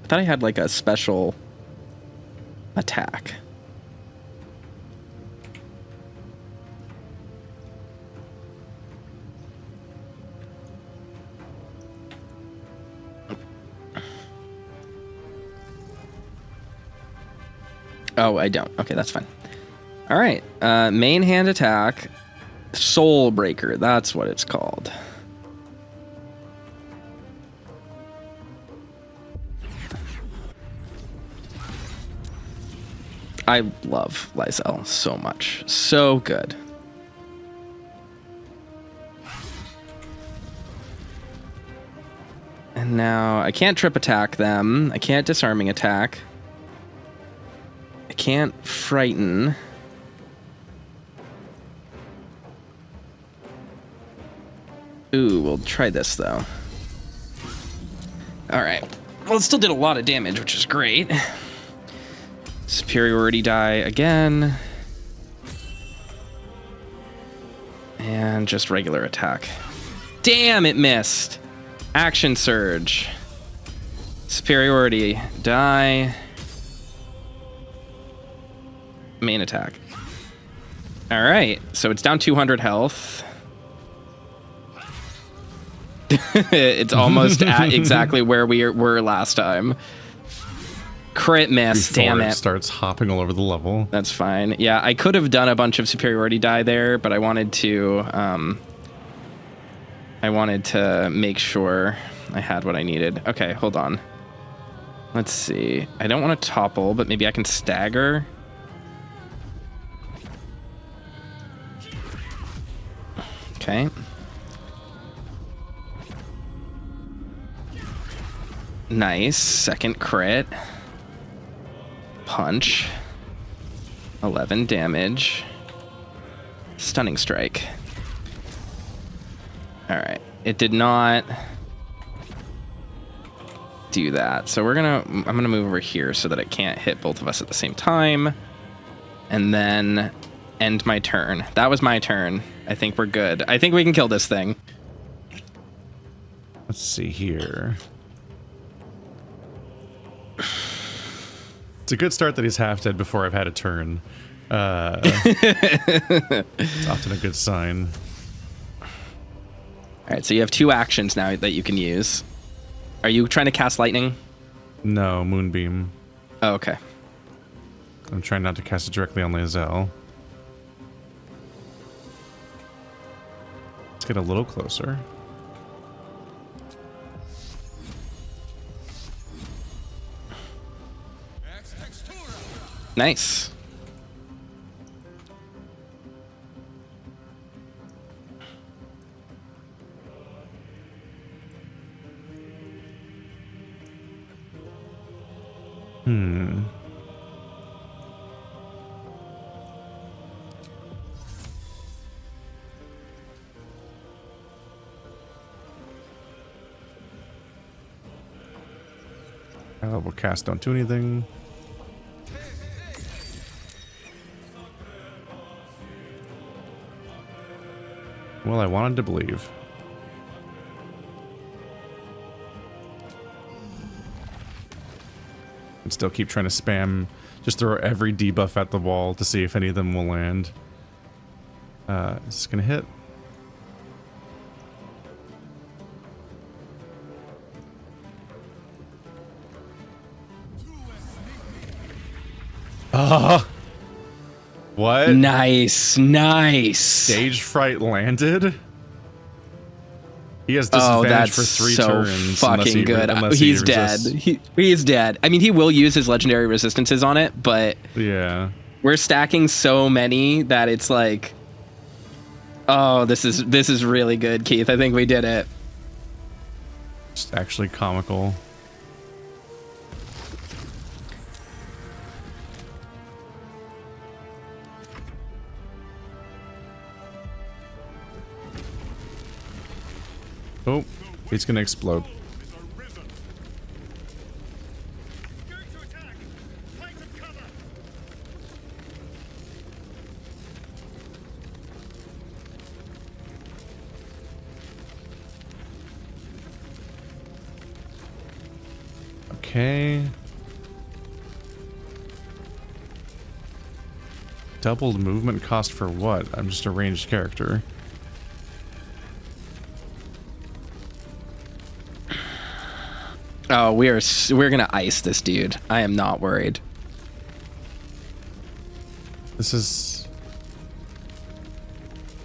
I thought I had like a special attack. Oh, I don't. Okay, that's fine. All right. Main hand attack. Soul Breaker. That's what it's called. I love Lysel so much. So good. And now I can't trip attack them. I can't disarming attack. I can't frighten. Ooh, we'll try this though. All right. Well, it still did a lot of damage, which is great. Superiority die again. And just regular attack. Damn, it missed. Action surge. Superiority die. Main attack. All right, so it's down 200 health. It's almost at exactly where we were last time. Crit miss, Before damn it. It starts hopping all over the level. That's fine. Yeah, I could have done a bunch of superiority die there, but I wanted to make sure I had what I needed. Okay, hold on. Let's see. I don't want to topple, but maybe I can stagger. Okay. Nice. Second crit. Punch. 11 damage. Stunning strike. All right. It did not do that. So I'm gonna move over here so that it can't hit both of us at the same time. And then end my turn. That was my turn. I think we're good. I think we can kill this thing. Let's see here. It's a good start that he's half dead before I've had a turn. It's often a good sign. All right, so you have 2 actions now that you can use. Are you trying to cast lightning? No, Moonbeam. Oh, okay. I'm trying not to cast it directly on Lae'zel. Let's get a little closer. Nice. High level cast don't do anything. Well, I wanted to believe. And still keep trying to spam, just throw every debuff at the wall to see if any of them will land. Is this gonna hit? What? Nice, nice. Stage fright landed? He has disadvantage for 3 turns. Fucking good. He's dead. He's dead. I mean, he will use his legendary resistances on it, but yeah, we're stacking so many that it's like, oh, this is really good, Keith. I think we did it. It's actually comical. Oh, it's gonna explode. Okay. Doubled movement cost for what? I'm just a ranged character. Oh, we're gonna ice this dude. I am not worried. This is...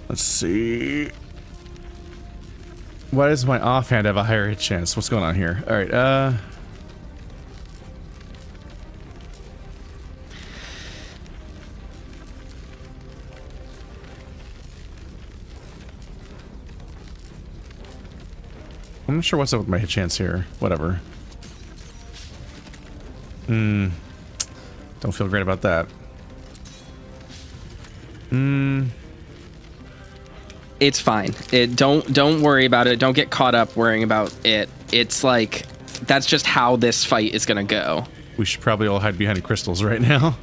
Let's see... Why does my offhand have a higher hit chance? What's going on here? Alright, I'm not sure what's up with my hit chance here. Whatever. Don't feel great about that. It's fine. Don't worry about it. Don't get caught up worrying about it. It's like that's just how this fight is gonna go. We should probably all hide behind crystals right now.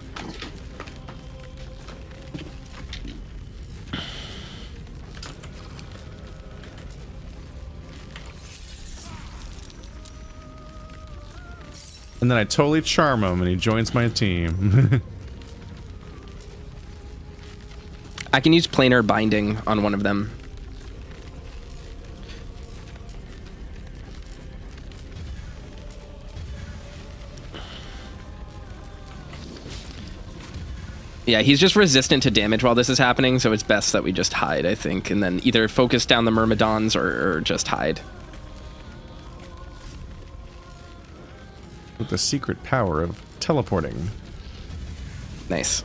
And then I totally charm him and he joins my team. I can use planar binding on one of them. Yeah, he's just resistant to damage while this is happening, so it's best that we just hide, I think, and then either focus down the Myrmidons or just hide. With the secret power of teleporting. Nice.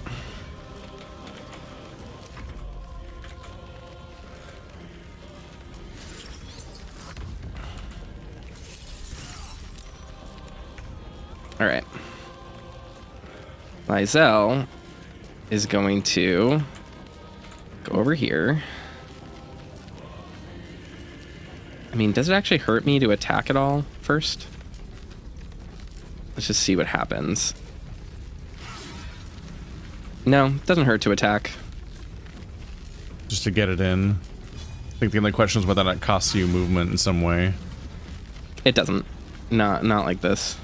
All right. Lysel is going to go over here. I mean, does it actually hurt me to attack at all first? Let's just see what happens. No, doesn't hurt to attack. Just to get it in. I think the only question is whether that costs you movement in some way. It doesn't. Not like this.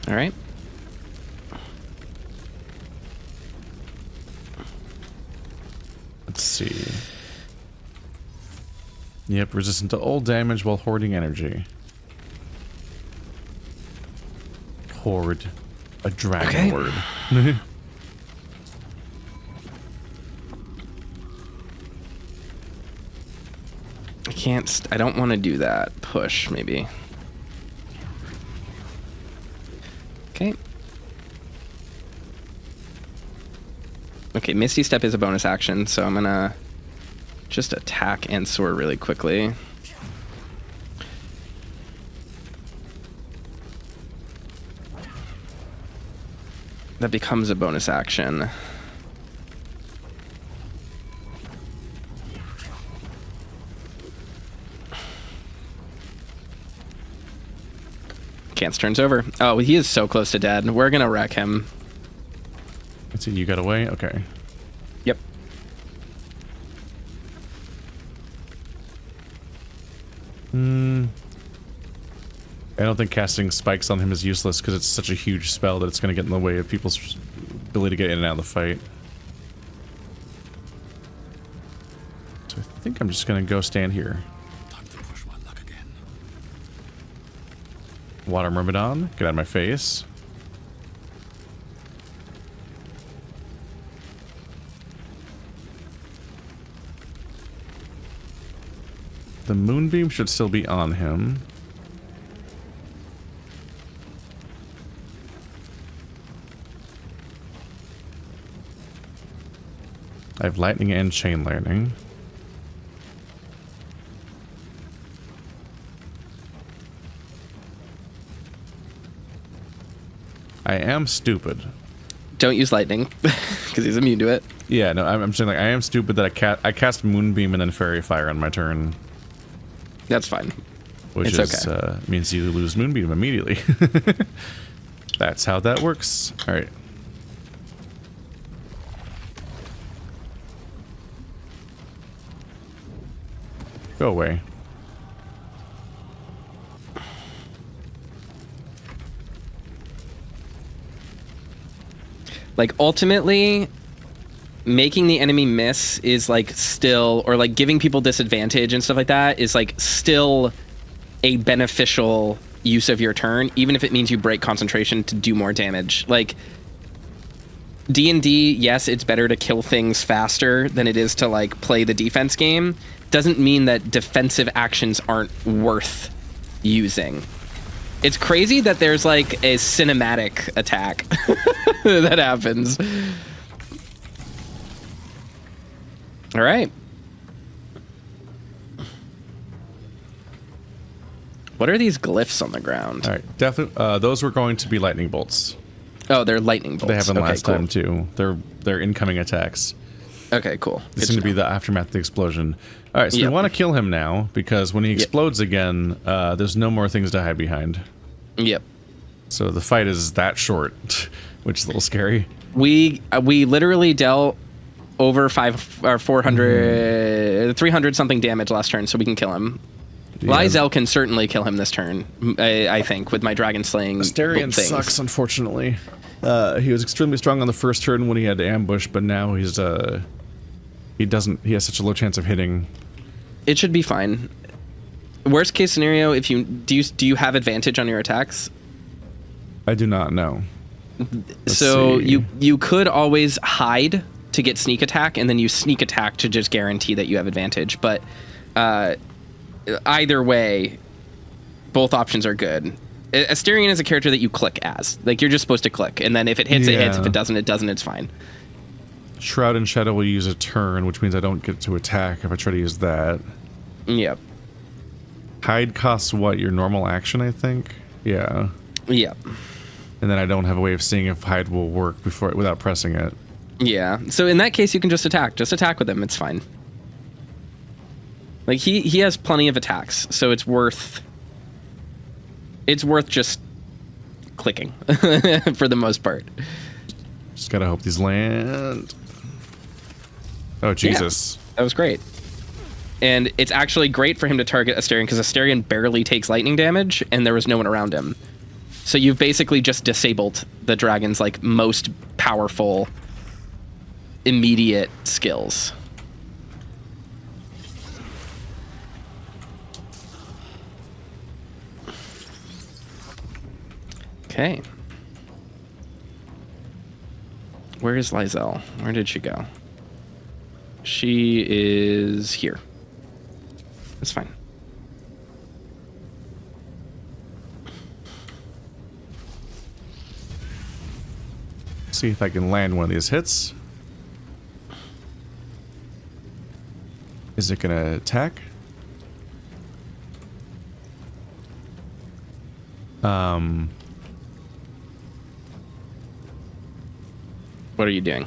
All right. Let's see. Yep, resistant to all damage while hoarding energy. Hoard. A dragon word. I can't. I don't want to do that. Push, maybe. Okay. Okay, Misty Step is a bonus action, so I'm gonna just attack Ansur really quickly. That becomes a bonus action. Cance turns over. Oh, he is so close to dead. We're gonna wreck him. Let's see, you got away? Okay. Yep. I don't think casting spikes on him is useless because it's such a huge spell that it's going to get in the way of people's ability to get in and out of the fight. So I think I'm just going to go stand here. Time to push my luck again. Water Myrmidon, get out of my face. The moonbeam should still be on him. I have lightning and chain lightning. I am stupid. Don't use lightning, because he's immune to it. Yeah, no, I'm saying like I am stupid that I cast Moonbeam and then Fairy Fire on my turn. That's fine. Which means you lose Moonbeam immediately. That's how that works. Alright. Go away. Like, ultimately, making the enemy miss is, like, still, or, like, giving people disadvantage and stuff like that is, like, still a beneficial use of your turn, even if it means you break concentration to do more damage. Like, D&D, yes, it's better to kill things faster than it is to, like, play the defense game. Doesn't mean that defensive actions aren't worth using. It's crazy that there's, like, a cinematic attack that happens. All right. What are these glyphs on the ground? All right, definitely. Those were going to be lightning bolts. Oh, they're lightning bolts. They happened last cool. time too. They're incoming attacks. Okay, cool. This seems to be the aftermath of the explosion. All right, so we want to kill him now because when he explodes again, there's no more things to hide behind. Yep. So the fight is that short, which is a little scary. We literally dealt over 300 something damage last turn, so we can kill him. Yeah. Lyzel can certainly kill him this turn, I think, with my dragon slaying Asterion things. Sucks, unfortunately. He was extremely strong on the first turn when he had to ambush, but now he has such a low chance of hitting. It should be fine. Worst case scenario, if you do you have advantage on your attacks? I do not know. So you could always hide to get sneak attack, and then you sneak attack to just guarantee that you have advantage. But either way, both options are good. Asterion is a character that you click as. Like, you're just supposed to click, and then if it hits, it hits. If it doesn't, it doesn't. It's fine. Shroud and Shadow will use a turn, which means I don't get to attack if I try to use that. Yep. Hide costs what? Your normal action, I think? Yeah. Yep. And then I don't have a way of seeing if hide will work without pressing it. Yeah. So in that case, you can just attack. Just attack with him. It's fine. Like, he has plenty of attacks, so it's worth just clicking for the most part. Just gotta hope these land. Oh, Jesus. Yeah, that was great. And it's actually great for him to target Asterion because Asterion barely takes lightning damage and there was no one around him. So you've basically just disabled the dragon's, like, most powerful immediate skills. Okay. Where is Lyzel? Where did she go? She is here. That's fine. See if I can land one of these hits. Is it gonna attack? What are you doing?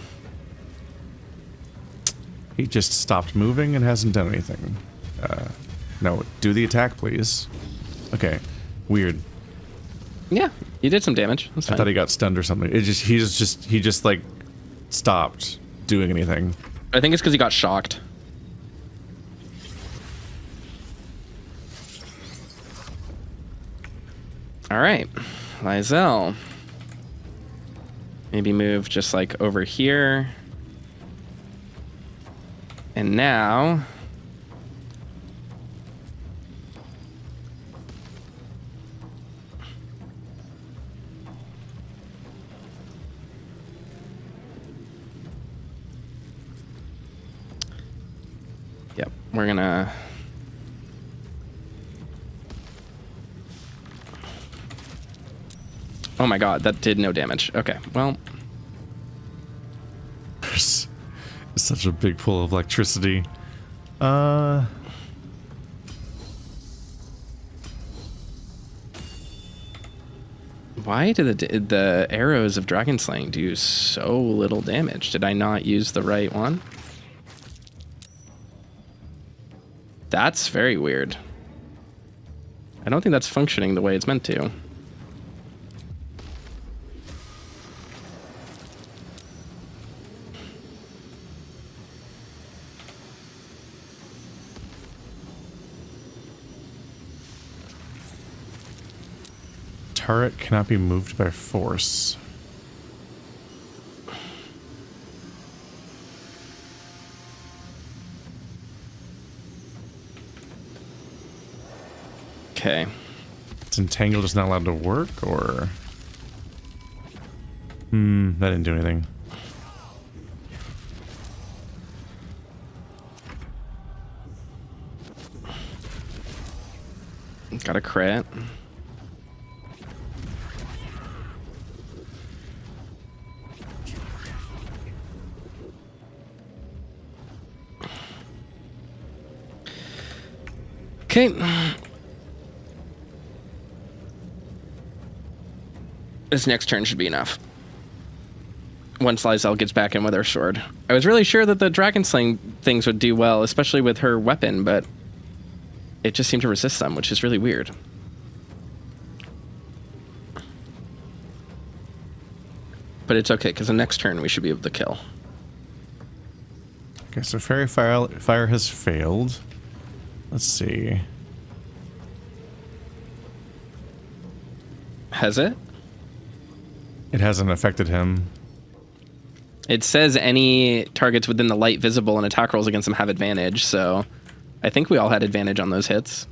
He just stopped moving and hasn't done anything. No, do the attack, please. Okay, weird. Yeah, you did some damage. That's fine. I thought he got stunned or something. He just like stopped doing anything. I think it's because he got shocked. All right, Lyzel. Maybe move just like over here. And now... Yep, we're gonna Oh my god, that did no damage. Okay, well. There's such a big pool of electricity. Why do the arrows of dragon slaying do so little damage? Did I not use the right one? That's very weird. I don't think that's functioning the way it's meant to. Turret cannot be moved by force. Okay. It's entangled, just not allowed to work, or? That didn't do anything. Got a crit. Okay. This next turn should be enough. Once Lysel gets back in with her sword. I was really sure that the dragon slaying things would do well, especially with her weapon, but it just seemed to resist them, which is really weird. But it's okay, because the next turn we should be able to kill. Okay, so Fairy Fire has failed. Let's see. Has it? It hasn't affected him. It says any targets within the light visible and attack rolls against them have advantage, so I think we all had advantage on those hits.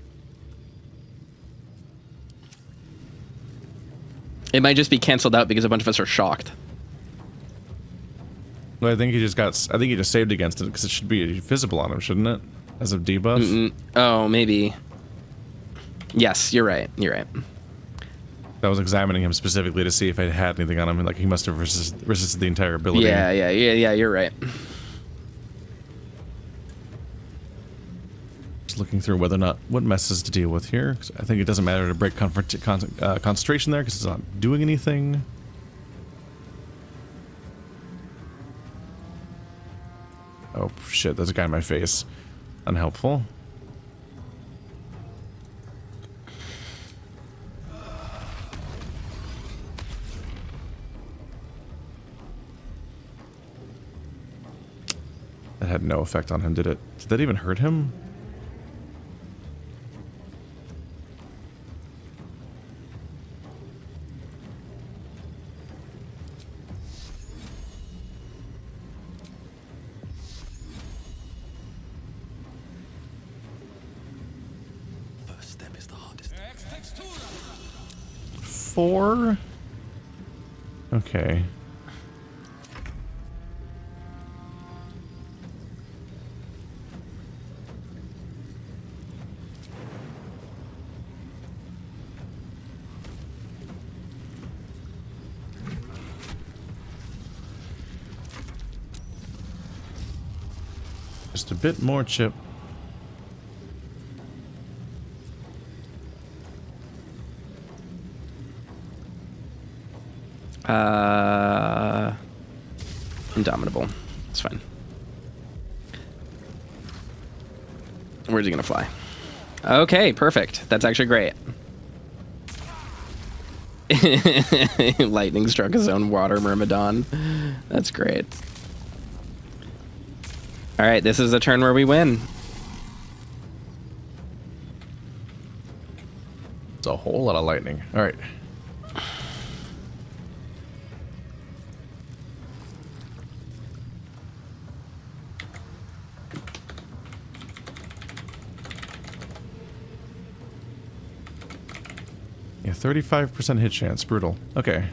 It might just be canceled out because a bunch of us are shocked. Well, I think he just saved against it because it should be visible on him, shouldn't it? As a debuff? Oh, maybe. Yes, you're right. You're right. I was examining him specifically to see if I had anything on him, and like he must have resisted the entire ability. Yeah, you're right. Just looking through whether or not what messes to deal with here. 'Cause I think it doesn't matter to break concentration there because it's not doing anything. Oh shit, there's a guy in my face. Unhelpful. That had no effect on him, did it? Did that even hurt him? First step is the hardest. 4? Okay. Just a bit more chip. Indomitable. It's fine. Where's he gonna fly? Okay, perfect. That's actually great. Lightning struck his own water myrmidon. That's great. All right, this is a turn where we win. It's a whole lot of lightning. All right. Yeah, 35% hit chance. Brutal. Okay.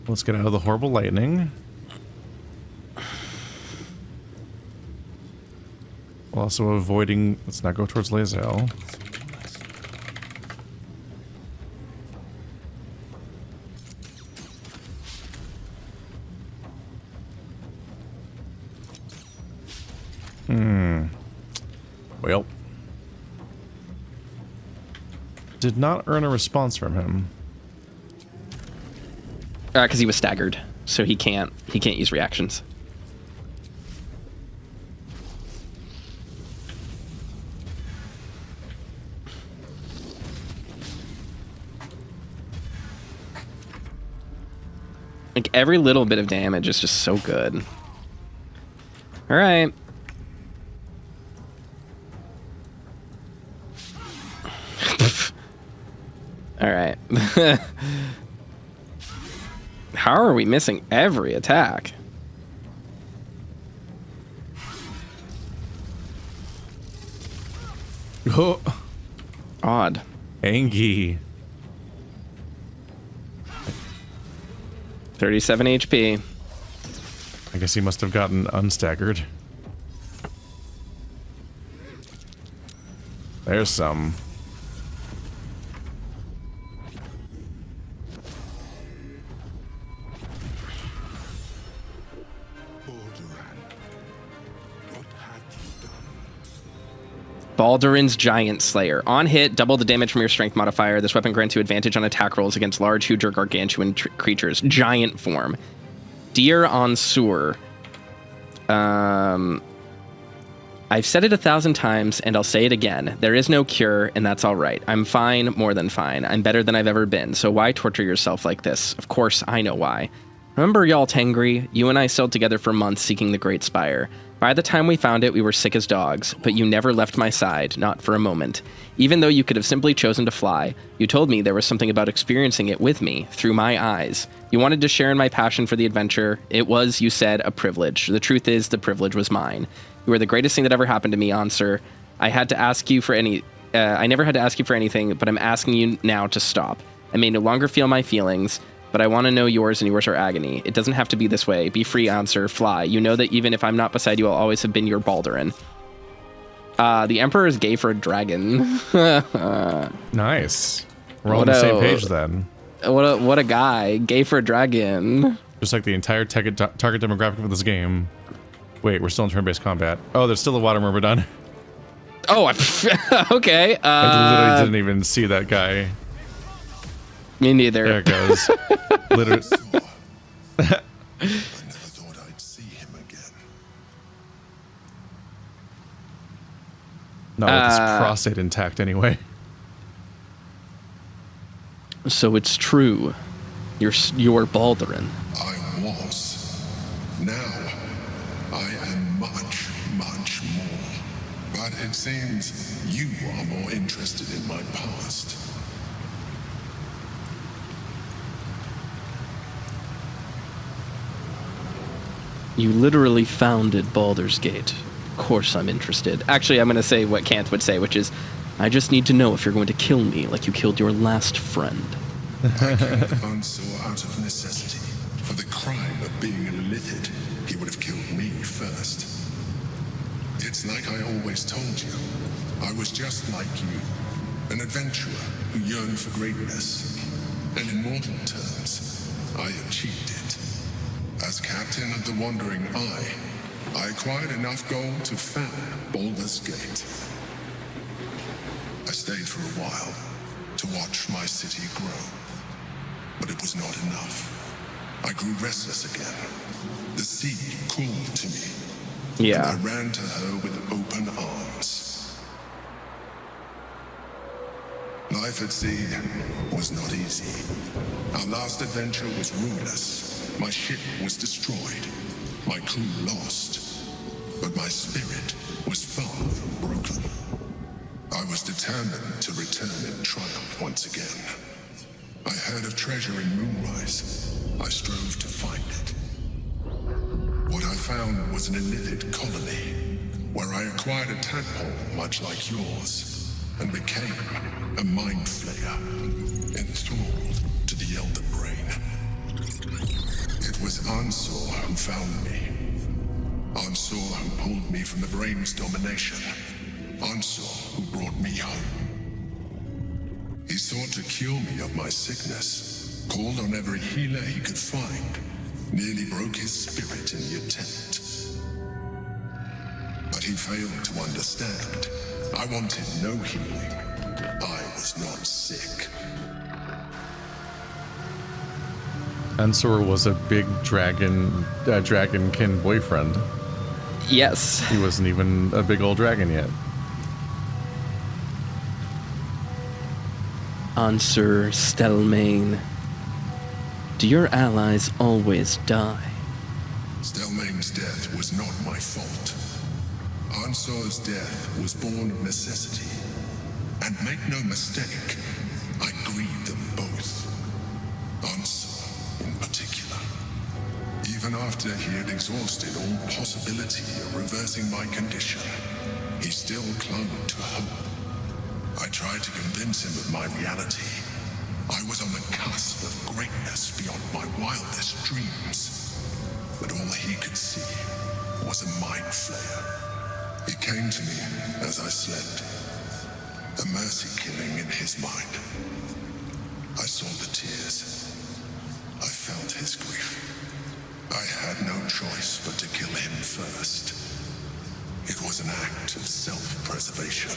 Let's get out of the horrible lightning. While also avoiding... Let's not go towards Lae'zel. Well. Did not earn a response from him. Because he was staggered, so he can't use reactions. Like, every little bit of damage is just so good. All right. All right. How are we missing every attack? Oh. Odd. Angie. 37 HP. I guess he must have gotten unstaggered. There's some. Balduran's Giant Slayer. On hit, double the damage from your strength modifier. This weapon grants you advantage on attack rolls against large, huge, or gargantuan creatures. Giant form. Dear Ansur. I've said it 1,000 times, and I'll say it again. There is no cure, and that's all right. I'm fine, more than fine. I'm better than I've ever been, so why torture yourself like this? Of course, I know why. Remember y'all Tengri? You and I sailed together for months seeking the Great Spire. By the time we found it, we were sick as dogs, but you never left my side, not for a moment. Even though you could have simply chosen to fly, you told me there was something about experiencing it with me, through my eyes. You wanted to share in my passion for the adventure. It was, you said, a privilege. The truth is, the privilege was mine. You were the greatest thing that ever happened to me, Ansur. I never had to ask you for anything, but I'm asking you now to stop. I may no longer feel my feelings, but I want to know yours, and yours are agony. It doesn't have to be this way. Be free, Ansur. Fly. You know that even if I'm not beside you, I'll always have been your Balduran. The Emperor is gay for a dragon. Nice. We're all on the same page then. What a guy. Gay for a dragon. Just like the entire target demographic of this game. Wait, we're still in turn-based combat. Oh, there's still a water myrmidon. Oh, okay. I literally didn't even see that guy. Me neither. There it goes. Literally. I never thought I'd see him again. Not with his prostate intact, anyway. So it's true. You're Balduran. I was. Now, I am much, much more. But it seems you are more interested in my past. You literally founded Baldur's Gate. Of course I'm interested. Actually, I'm going to say what Kanth would say, which is, I just need to know if you're going to kill me like you killed your last friend. I killed Ansur out of necessity. For the crime of being a Lithid, he would have killed me first. It's like I always told you. I was just like you. An adventurer who yearned for greatness. And in mortal terms, I achieved it. As captain of the Wandering Eye, I acquired enough gold to found Baldur's Gate. I stayed for a while to watch my city grow, but it was not enough. I grew restless again. The sea called to me. Yeah. And I ran to her with open arms. Life at sea was not easy. Our last adventure was ruinous. My ship was destroyed, my crew lost, but my spirit was far from broken. I was determined to return in triumph once again. I heard of treasure in Moonrise. I strove to find it. What I found was an illithid colony, where I acquired a tadpole much like yours, and became a mind flayer, enthralled to the Elder Brain. It was Ansur who found me. Ansur who pulled me from the Brain's domination. Ansur who brought me home. He sought to cure me of my sickness, called on every healer he could find, nearly broke his spirit in the attempt. But he failed to understand. I wanted no healing. I was not sick. Ansur was a big dragonkin boyfriend. Yes. He wasn't even a big old dragon yet. Ansur Stelmane. Do your allies always die? Stelmane's death was not my fault. Ansur's death was born of necessity. And make no mistake, I grieve them both. Ansur in particular. Even after he had exhausted all possibility of reversing my condition, he still clung to hope. I tried to convince him of my reality. I was on the cusp of greatness beyond my wildest dreams. But all he could see was a mind flayer. It came to me as I slept. A mercy killing in his mind. I saw the tears. I felt his grief. I had no choice but to kill him first. It was an act of self-preservation.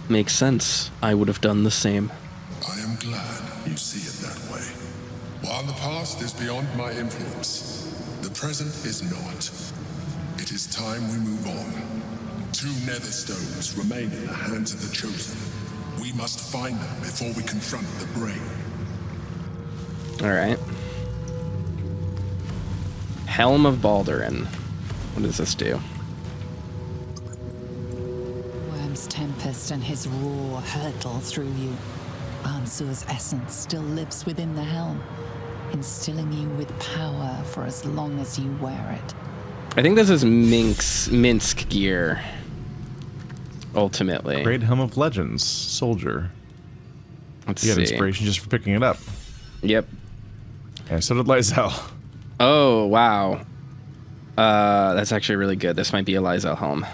Makes sense. I would have done the same. I am glad you see it that way. While the past is beyond my influence, the present is not. It is time we move on. 2 nether stones remain in the hands of the Chosen. We must find them before we confront the brain. Alright. Helm of Balduran. What does this do? Wyrm's tempest and his roar hurtle through you. Ansur's essence still lives within the helm, instilling you with power for as long as you wear it. I think this is Minsk gear. Ultimately. Great Helm of Legends, soldier. Let's you see. had inspiration just for picking it up. Yep. And so did Lysel. Oh, wow. That's actually really good. This might be a Lysel helm.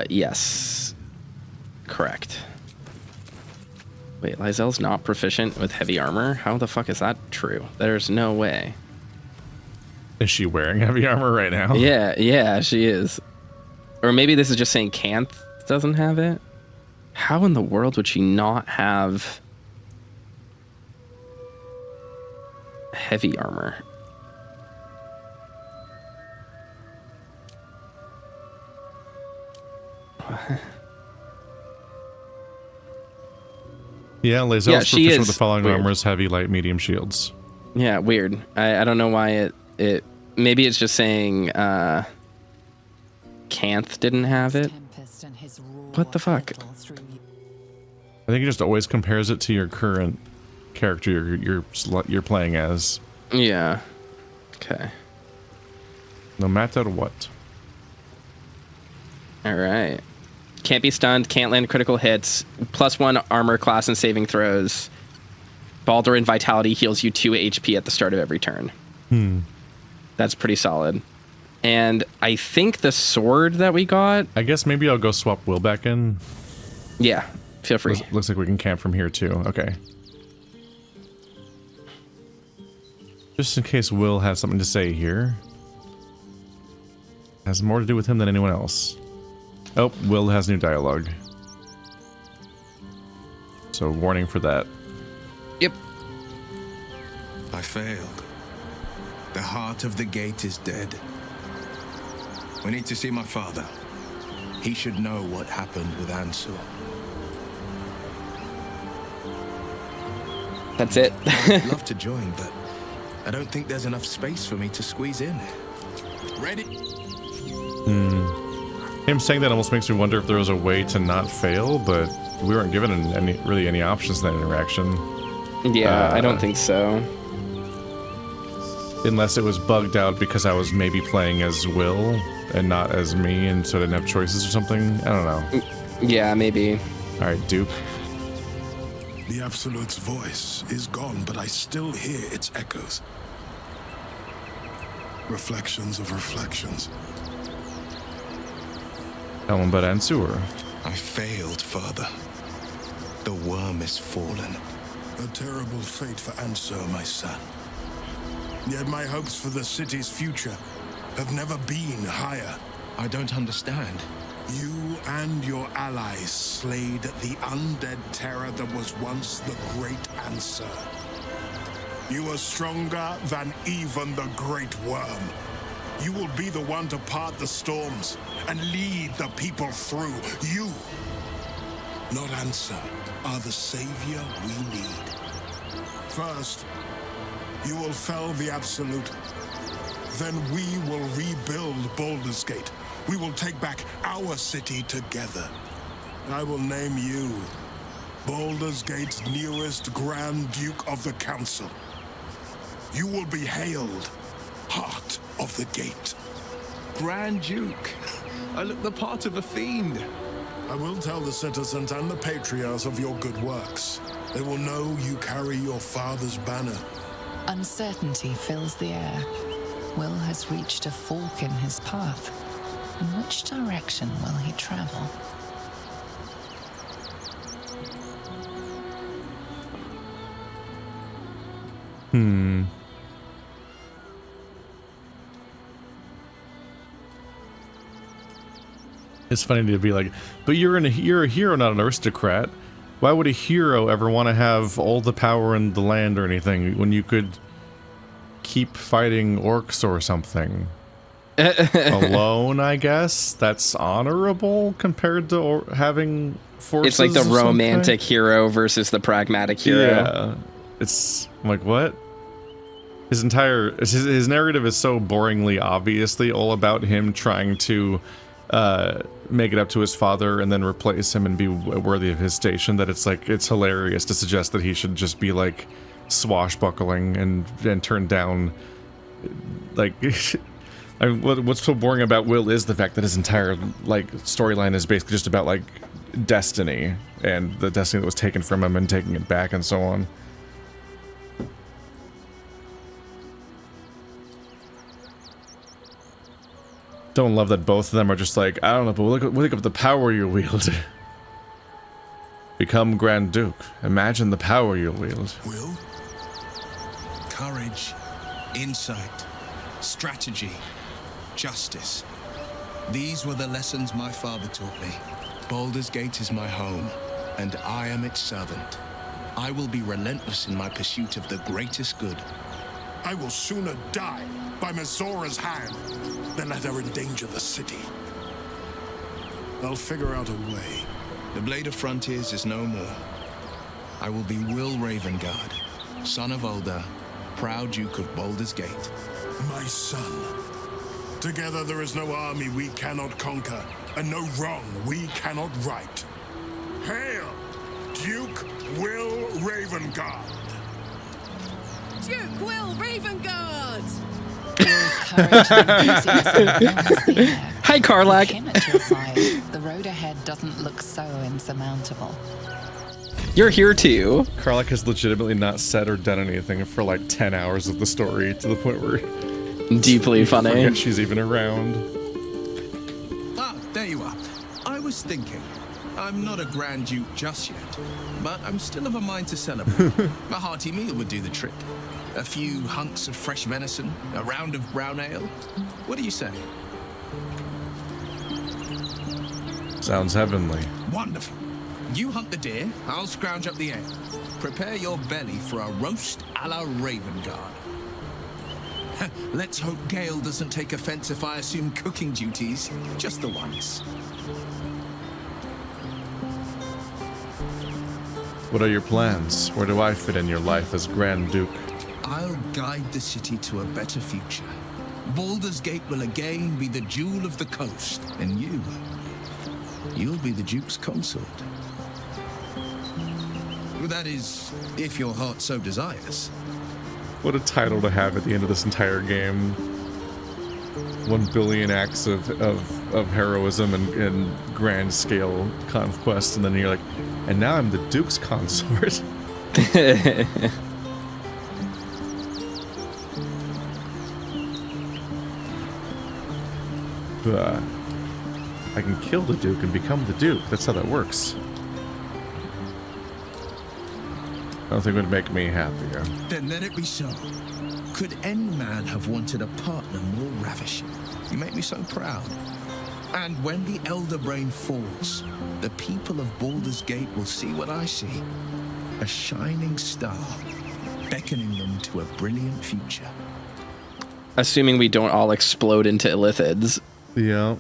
Yes. Correct. Wait, Lysel's not proficient with heavy armor? How the fuck is that true? There's no way. Is she wearing heavy armor right now? Yeah, she is. Or maybe this is just saying Canth doesn't have it? How in the world would she not have heavy armor? Yeah, Lysel's she proficient is. with the following Weird. armors: heavy, light, medium shields. Yeah, weird. I don't know why it maybe it's just saying Canth didn't have it. What the fuck? I think it just always compares it to your current character you're playing as. Yeah. Okay. No matter what. All right. Can't be stunned, can't land critical hits, +1 armor class and saving throws. Baldur and Vitality heals you 2 HP at the start of every turn. That's pretty solid. And I think the sword that we got... I guess maybe I'll go swap Will back in. Yeah, feel free. Looks like we can camp from here too. Okay. Just in case Will has something to say here. Has more to do with him than anyone else. Oh, Will has new dialogue. So warning for that. Yep. I failed. The heart of the gate is dead. We need to see my father. He should know what happened with Ansur. That's it. I'd love to join, but I don't think there's enough space for me to squeeze in. Ready? Him saying that almost makes me wonder if there was a way to not fail, but we weren't given any options in that interaction. Yeah, I don't think so. Unless it was bugged out because I was maybe playing as Will and not as me, and so I didn't have choices or something. I don't know. Yeah, maybe. All right, Duke. The Absolute's voice is gone, but I still hear its echoes. Reflections of reflections. Tell him about Ansur. I failed, Father. The Wyrm is fallen. A terrible fate for Ansur, my son. Yet my hopes for the city's future have never been higher. I don't understand. You and your allies slayed the undead terror that was once the great Ansur. You are stronger than even the great Wyrm. You will be the one to part the storms and lead the people through. You, not Ansur, are the savior we need. First, you will fell the Absolute. Then we will rebuild Baldur's Gate. We will take back our city together. I will name you Baldur's Gate's newest Grand Duke of the Council. You will be hailed Heart of the Gate. Grand Duke. I look the part of a fiend. I will tell the citizens and the patriarchs of your good works. They will know you carry your father's banner. Uncertainty fills the air. Will has reached a fork in his path. In which direction will he travel? It's funny to be like, but you're a hero, not an aristocrat. Why would a hero ever want to have all the power in the land or anything when you could keep fighting orcs or something? Alone, I guess? That's honorable compared to having forces. It's like the romantic hero versus the pragmatic hero. Yeah. I'm like, what? His narrative is so boringly obviously all about him trying to make it up to his father and then replace him and be worthy of his station that it's like, it's hilarious to suggest that he should just be like swashbuckling and turn down like what's so boring about Will is the fact that his entire like storyline is basically just about like destiny and the destiny that was taken from him and taking it back and so on. Don't love that both of them are just like, I don't know, but look up the power you wield. Become Grand Duke. Imagine the power you wield. Will? Courage, insight, strategy, justice. These were the lessons my father taught me. Baldur's Gate is my home, and I am its servant. I will be relentless in my pursuit of the greatest good. I will sooner die by Mazora's hand than let her endanger the city. I'll figure out a way. The Blade of Frontiers is no more. I will be Will Ravengard, son of Ulder, proud Duke of Baldur's Gate. My son. Together there is no army we cannot conquer, and no wrong we cannot right. Hail, Duke Will Ravengard! Duke Will Ravengard! Hi, Karlach. The road ahead doesn't look so insurmountable. You're here too. Karlach has legitimately not said or done anything for like 10 hours of the story to the point where deeply funny. Forget she's even around. Ah, there you are. I was thinking, I'm not a Grand Duke just yet, but I'm still of a mind to celebrate. A hearty meal would do the trick. A few hunks of fresh venison, a round of brown ale. What do you say? Sounds heavenly. Wonderful. You hunt the deer, I'll scrounge up the ale. Prepare your belly for a roast a la Ravengard. Let's hope Gale doesn't take offense if I assume cooking duties just the once. What are your plans? Where do I fit in your life as Grand Duke? I'll guide the city to a better future. Baldur's Gate will again be the jewel of the coast, and you'll be the Duke's consort. That is, if your heart so desires. What a title to have at the end of this entire game. 1 billion acts of heroism and grand scale conquest, and then you're like, and now I'm the Duke's consort. I can kill the Duke and become the Duke. That's how that works. I don't think it would make me happier. Then let it be so. Could any man have wanted a partner more ravishing? You make me so proud. And when the Elder Brain falls, the people of Baldur's Gate will see what I see. A shining star, beckoning them to a brilliant future. Assuming we don't all explode into illithids. Yeah.